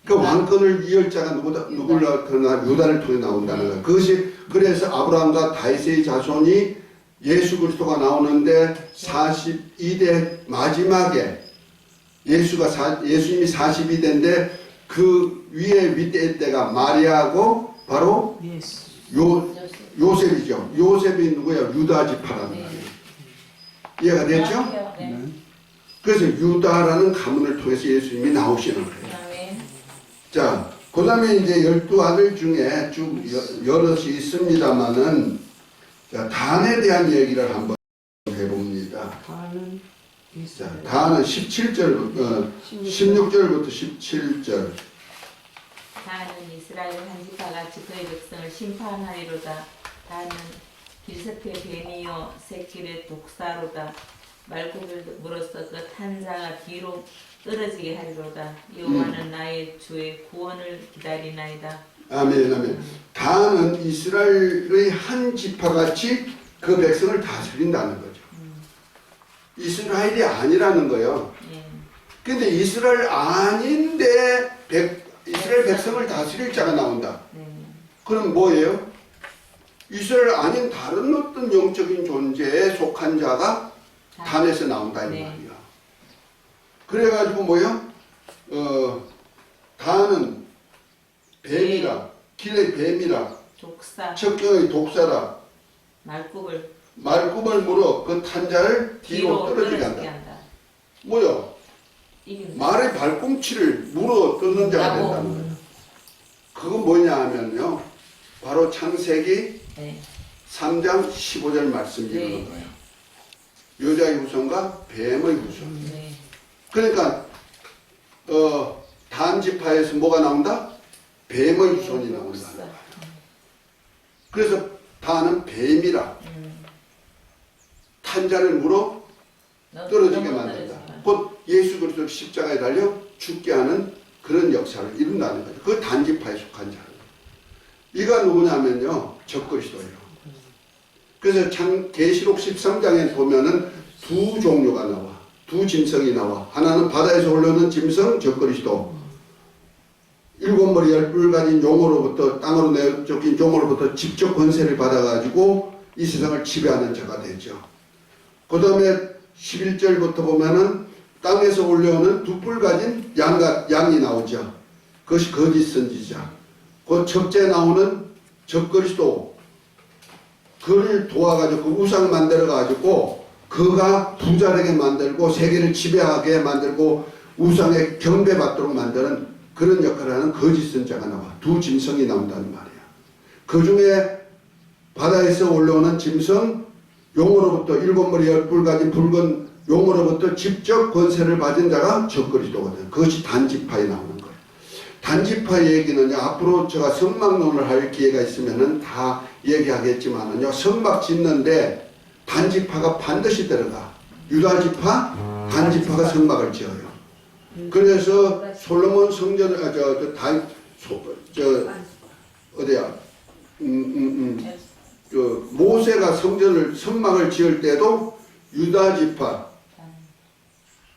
그 왕권을 이을 자가 누구라 그러나 유다를 통해 나온다는 거예요. 그것이 그래서 아브라함과 다윗의 자손이 예수 그리스도가 나오는데 42대 마지막에 예수님이 42대인데 그 위에 윗대 때가 마리아고 바로 요셉이죠. 요셉이 누구야? 유다 지파라는 거예요. 이해가 됐죠? 그래서 유다라는 가문을 통해서 예수님이 나오시는 거예요. 자, 그 다음에 이제 12아들 중에 쭉 여럿이 있습니다만은 자, 단에 대한 얘기를 한번 해봅니다. 자, 단은 16절부터 17절. 단은 이스라엘 한 지파같이 그의 백성을 심판하리로다. 단은 길섭의 뱀이요 새끼의 독사로다. 말구불로서 그 탄자가 뒤로 떨어지게 하리로다. 여호와는 나의 주의 구원을 기다리나이다. 아멘 아멘. 단은 이스라엘의 한 지파같이 그 백성을 다스린다는 거죠. 이스라엘이 아니라는 거예요. 예. 근데 이스라엘 아닌데 이스라엘 백성을 다스릴 자가 나온다. 네. 그럼 뭐예요? 이스라엘 아닌 다른 어떤 영적인 존재에 속한 자가 단에서 나온다 이 네. 말이야. 그래가지고 뭐야? 단은 뱀이라, 길의 뱀이라, 독사, 척경의 독사라, 말굽을 물어 그 탄자를 뒤로 떨어지게 한다. 뭐야? 말의 발꿈치를 물어 뜯는 자가 나보. 된다는 거예요. 그건 뭐냐 하면요. 바로 창세기 네. 3장 15절 말씀이 네. 이런 거예요. 여자의 후손과 뱀의 후손. 네. 그러니까 단지파에서 뭐가 나온다? 뱀의 후손이 나온다. 독사. 그래서 단은 뱀이라 탄자를 물어 떨어지게 만든다. 곧 예수 그리스도 십자가에 달려 죽게 하는 그런 역사를 이룬다는 거죠. 그 단지파에 속한 자는. 이가 누구냐면요. 적그리스도예요. 그래서 계시록 13장에 보면은 두 종류가 나와. 두 짐승이 나와. 하나는 바다에서 올라오는 짐승 적그리스도. 일곱 머리 열뿔 가진 용으로부터 땅으로 내쫓긴 종으로부터 직접 권세를 받아가지고 이 세상을 지배하는 자가 되죠. 그 다음에 11절부터 보면은 땅에서 올려오는 두 뿔 가진 양이 나오죠. 그것이 거짓 선지자. 그 첫째 나오는 적그리스도. 그를 도와가지고 그 우상 만들어가지고 그가 부자되게 만들고 세계를 지배하게 만들고 우상에 경배받도록 만드는 그런 역할을 하는 거짓 선자가 나와. 두 짐승이 나온다는 말이야. 그 중에 바다에서 올라오는 짐승, 용으로부터 일곱 머리 열뿔 가진 붉은 용으로부터 직접 권세를 받은 자가 적그리스도거든. 그것이 단지파에 나오는 거예요. 단지파 얘기는요, 앞으로 제가 성막론을 할 기회가 있으면은 다 얘기하겠지만은요, 성막 짓는데 단지파가 반드시 들어가. 유다지파, 단지파가 성막을 지어요. 그래서 솔로몬 성전을, 어디야? 모세가 성막을 지을 때도 유다지파,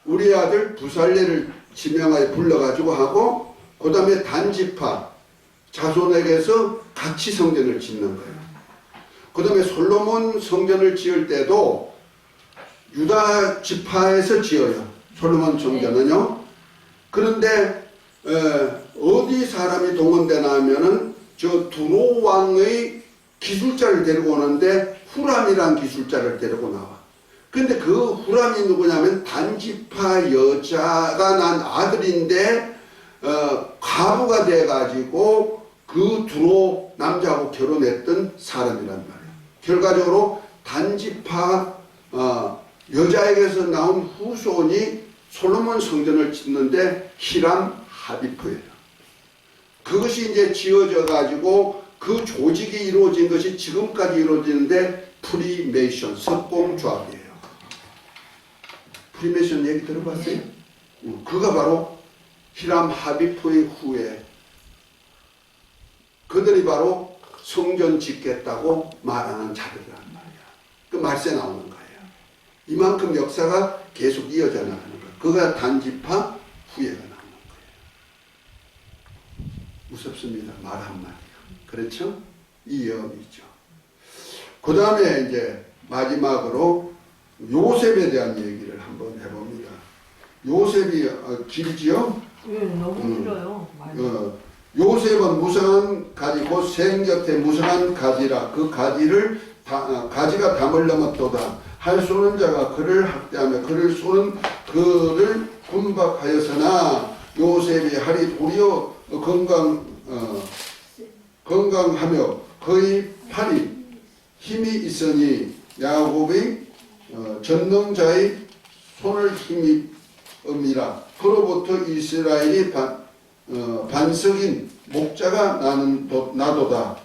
우리 아들 부살레를 지명하여 불러가지고 하고, 그 다음에 단지파 자손에게서 같이 성전을 짓는 거예요. 그 다음에 솔로몬 성전을 지을 때도 유다지파에서 지어요. 솔로몬 성전은요. 그런데 어디 사람이 동원되나 하면은 저 두로 왕의 기술자를 데리고 오는데 후람이란 기술자를 데리고 나와. 근데 그 후람이 누구냐면 단지파 여자가 난 아들인데 과부가 돼가지고 그 두로 남자하고 결혼했던 사람이란 말이에요. 결과적으로 단지파 여자에게서 나온 후손이 솔로몬 성전을 짓는데 히람 하비프예요. 그것이 이제 지어져 가지고 그 조직이 이루어진 것이 지금까지 이루어지는데 프리메이션, 석공조합이에요. 프리메이션 얘기 들어봤어요? 그가 바로 히람 하비프의 후예. 그들이 바로 성전 짓겠다고 말하는 자들이란 말이야. 그 말세 나오는 거예요. 이만큼 역사가 계속 이어져 나가는 거예요. 그가 단지파 후예가 나오는 거예요. 무섭습니다. 말 한마디가. 그렇죠? 이 위험이죠. 그 다음에 이제 마지막으로 요셉에 대한 얘기를 한번 해봅니다. 요셉이 길지요? 예, 너무 길어요. 요셉은 무성한 가지, 곧 생 곁에 무성한 가지라. 그 가지를 가지가 담을 넘었도다. 할 쏘는 자가 그를 학대하며 그를 쏘는 그를 군박하였으나 요셉이 할이 도리어 건강하며 그의 팔이 힘이 있으니 야곱의 전능자의 손을 힘이 읍니라. 그로부터 이스라엘이 반석인 목자가 나도다.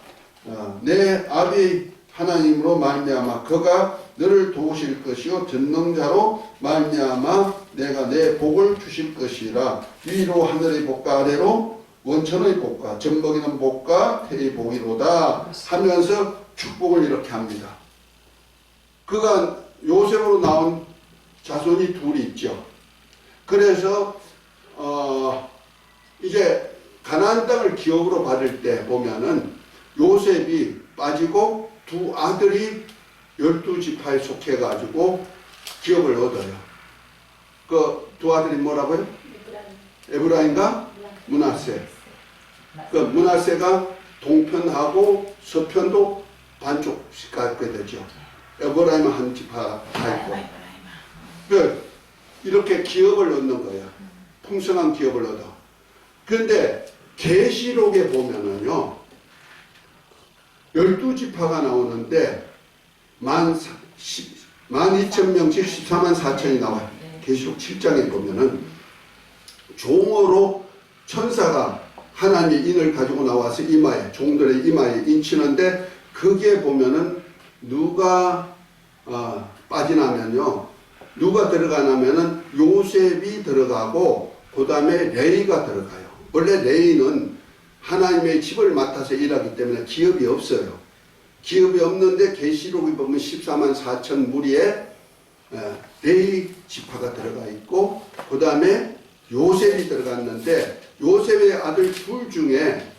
내 아비 하나님으로 말미암아 그가 너를 도우실 것이요 전능자로 말미암아 내가 내 복을 주실 것이라. 위로 하늘의 복과 아래로 원천의 복과 젖먹이는 복과 태의 복이로다 하면서 축복을 이렇게 합니다. 그가 요셉으로 나온 자손이 둘이 있죠. 그래서 이제 가나안 땅을 기업으로 받을 때 보면은 요셉이 빠지고 두 아들이 12지파에 속해가지고 기업을 얻어요. 그 두 아들이 뭐라고요? 에브라임과 므낫세. 그 므낫세가 동편하고 서편도 반쪽씩 갖게 되죠. 에브라임은 한 지파 다 있고. 그 이렇게 기업을 얻는 거야. 풍성한 기업을 얻어. 그런데 계시록에 보면은요, 12지파가 나오는데 12,000명씩 14만 4천이 나와요. 계시록 7장에 보면은 종으로 천사가 하나님의 인을 가지고 나와서 이마에, 종들의 이마에 인치는데, 그게 보면은 누가 빠지나면요, 누가 들어가냐면은 요셉이 들어가고 그 다음에 레이가 들어가요. 원래 레이는 하나님의 집을 맡아서 일하기 때문에 기업이 없어요. 기업이 없는데 계시록에 보면 14만 4천 무리에 레이 지파가 들어가 있고, 그 다음에 요셉이 들어갔는데, 요셉의 아들 둘 중에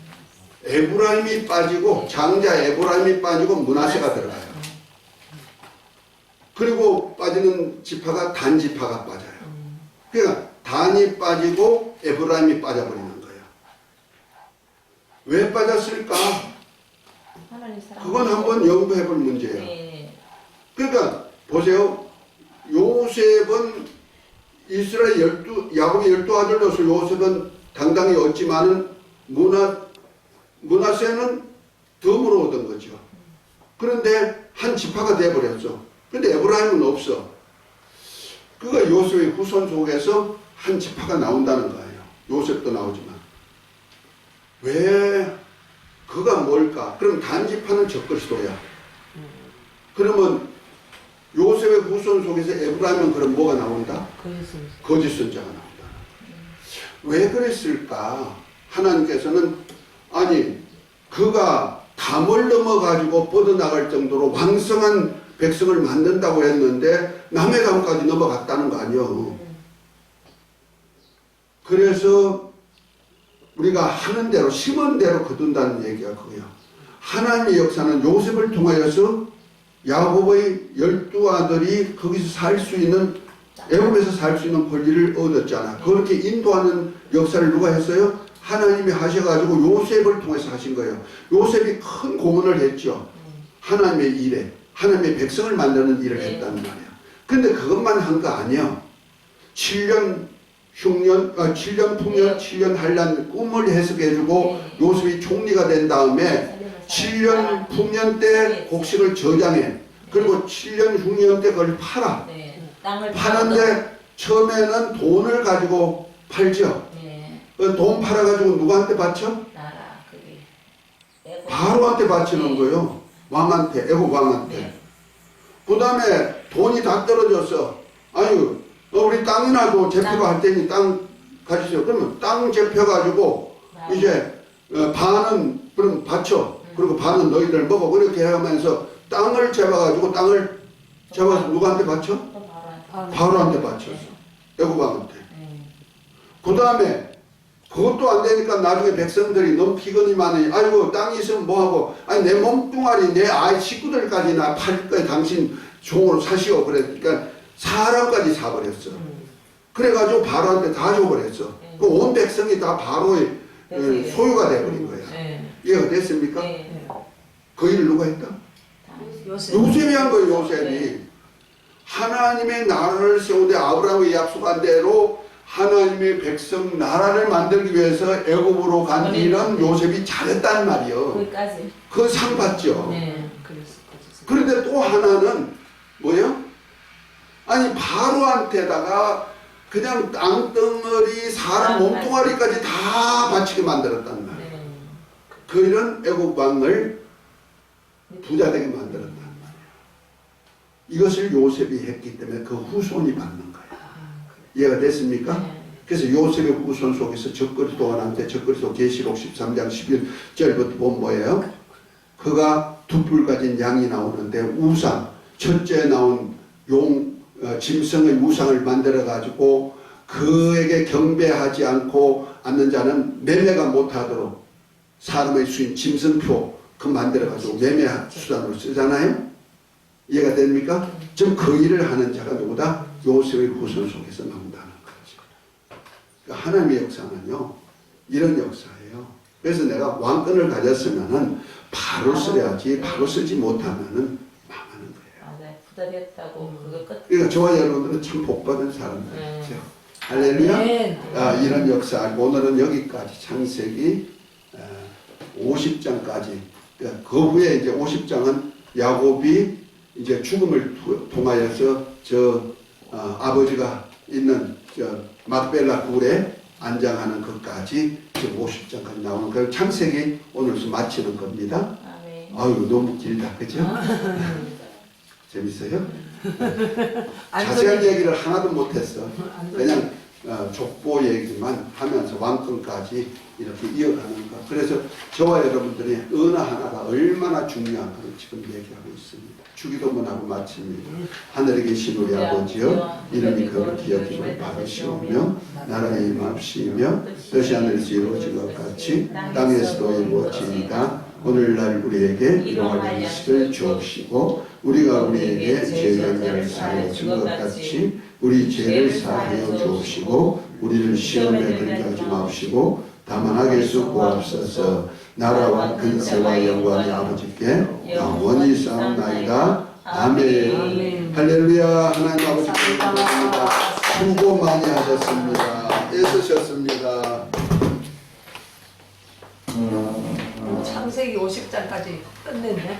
에브라임이 빠지고, 장자 에브라임이 빠지고 므낫세가 들어가요. 그리고 빠지는 지파가 단 지파가 빠져요. 그러니까 단이 빠지고 에브라임이 빠져버리는 거예요. 왜 빠졌을까? 그건 한번 연구해 볼 문제예요. 그러니까 보세요. 요셉은 이스라엘 야곱의 12아들로서 요셉은 당당히 얻지만은 므낫세는 덤으로 얻은 거죠. 그런데 한 지파가 돼버렸어. 근데 에브라임은 없어. 그가 요셉의 후손 속에서 한 지파가 나온다는 거예요. 요셉도 나오지만. 왜 그가 뭘까? 그럼 단지파는 적그리스도야. 그러면 요셉의 후손 속에서 에브라임은 그럼 뭐가 나온다? 거짓 선자가 나온다. 왜 그랬을까? 하나님께서는 아니 그가 담을 넘어가지고 뻗어나갈 정도로 왕성한 백성을 만든다고 했는데 남의 담까지 넘어갔다는 거 아니요. 그래서 우리가 하는 대로 심은 대로 거둔다는 얘기가 그거야. 하나님의 역사는 요셉을 통하여서 야곱의 12아들이 거기서 살 수 있는, 애굽에서 살 수 있는 권리를 얻었잖아. 그렇게 인도하는 역사를 누가 했어요? 하나님이 하셔가지고 요셉을 통해서 하신 거예요. 요셉이 큰 공헌을 했죠. 하나님의 일에, 하나님의 백성을 만드는 일을 했다는 말이야. 근데 그것만 한 거 아니야. 7년 흉년, 7년 풍년, 7년 한란 꿈을 해석해주고 요셉이 총리가 된 다음에 7년 풍년 때 곡식을 저장해. 그리고 7년 흉년 때 그걸 팔아. 파는데 처음에는 돈을 가지고 팔죠. 돈 팔아가지고 누구한테 바쳐? 바로한테 바치는 거예요. 왕한테, 애국 왕한테. 그 다음에 돈이 다 떨어졌어. 아유, 우리 땅이나도 제표가 할 테니 땅 가지세요. 그러면 땅 제표가지고 이제 반은 그럼 바쳐. 그리고 반은 너희들 먹어. 그렇게 하면서 땅을 잡아가지고 땅을 잡아서 누구한테 바쳐? 바로한테 바쳤어. 애국 왕한테. 그 다음에 그것도 안 되니까 나중에 백성들이 너무 피곤이 많으니 아이고 땅이 있으면 뭐하고 아니 내 몸뚱아리 내 아이 식구들까지나 팔 거야 당신 종으로 사시오. 그러니까 사람까지 사버렸어. 그래가지고 바로한테 다 줘버렸어. 그 온 백성이 다 바로의 소유가 돼버린 거야. 이해가 됐습니까? 그 일을 누가 했다? 요셉이 한 거예요. 요셉이. 하나님의 나라를 세우되 아브라함이 약속한 대로 하나님의 백성 나라를 만들기 위해서 애굽으로 간 일은 요셉이 잘했단 말이요. 그 상 받죠. 그런데 또 하나는 뭐예요? 아니 바로한테다가 그냥 땅덩어리 사람 몸뚱아리까지 다 바치게 만들었단 말이에요. 그 일은 애굽 왕을 부자되게 만들었단 말이에요. 이것을 요셉이 했기 때문에 그 후손이 받는 거예요. 이해가 됐습니까? 그래서 요셉의 후손 속에서 적그리스도가 나한테 적그리스도 계시록 13장 11절부터 보면 뭐예요? 그가 두 뿔 가진 양이 나오는데 우상, 첫째 나온 용, 짐승의 우상을 만들어 가지고 그에게 경배하지 않는 자는 매매가 못하도록 사람의 수인 짐승표 그 만들어 가지고 매매 수단으로 쓰잖아요. 이해가 됩니까? 지금 그 일을 하는 자가 누구다? 요셉의 후손 속에서 나온다는 거죠. 그러니까 하나님의 역사는요 이런 역사예요. 그래서 내가 왕권을 가졌으면은 바로 써야지 바로 쓰지 못하면은 망하는 거예요. 맞아요. 부자됐다고 그거 끝. 그러니까 저와 여러분들은 참 복받은 사람들이죠. 할렐루야. 아멘. 이런 역사 오늘은 여기까지 창세기 50장까지. 그 후에 이제 50장은 야곱이 이제 죽음을 통하여서 아버지가 있는 막벨라 굴에 안장하는 것까지 지금 50장까지 나오는 그 창세기 오늘서 마치는 겁니다. 아멘. 아유 너무 길다, 그죠? 재밌어요? 자세한 얘기를 하나도 못했어. 그냥 족보 얘기만 하면서 왕권까지 이렇게 이어가는 것. 그래서 저와 여러분들이 어느 하나가 얼마나 중요한가를 지금 얘기하고 있습니다. 주기도문하고 마칩니다. 하늘에 계신 우리 아버지여, 이름이 거룩히 여김을 받으시오며 나라의 임합시며 뜻이 하늘에서 이루어진 것 같이 땅에서도 이루어지이다. 오늘날 우리에게 일용할 양식을 주옵시고 우리가 우리에게 죄한 자를 사하여 준 것 같이 우리 죄를 사하여 주옵시고 우리를 시험에 들게 하지 마옵시고 다만 악에서 구하옵소서. 나라와 근세와 영광이 아버지께 영원히 쌓옵나이다. 아멘. 할렐루야. 하나님 아버지 감사합니다. 수고 많이 하셨습니다. 애쓰셨습니다. 창세기 50장까지 끝냈네.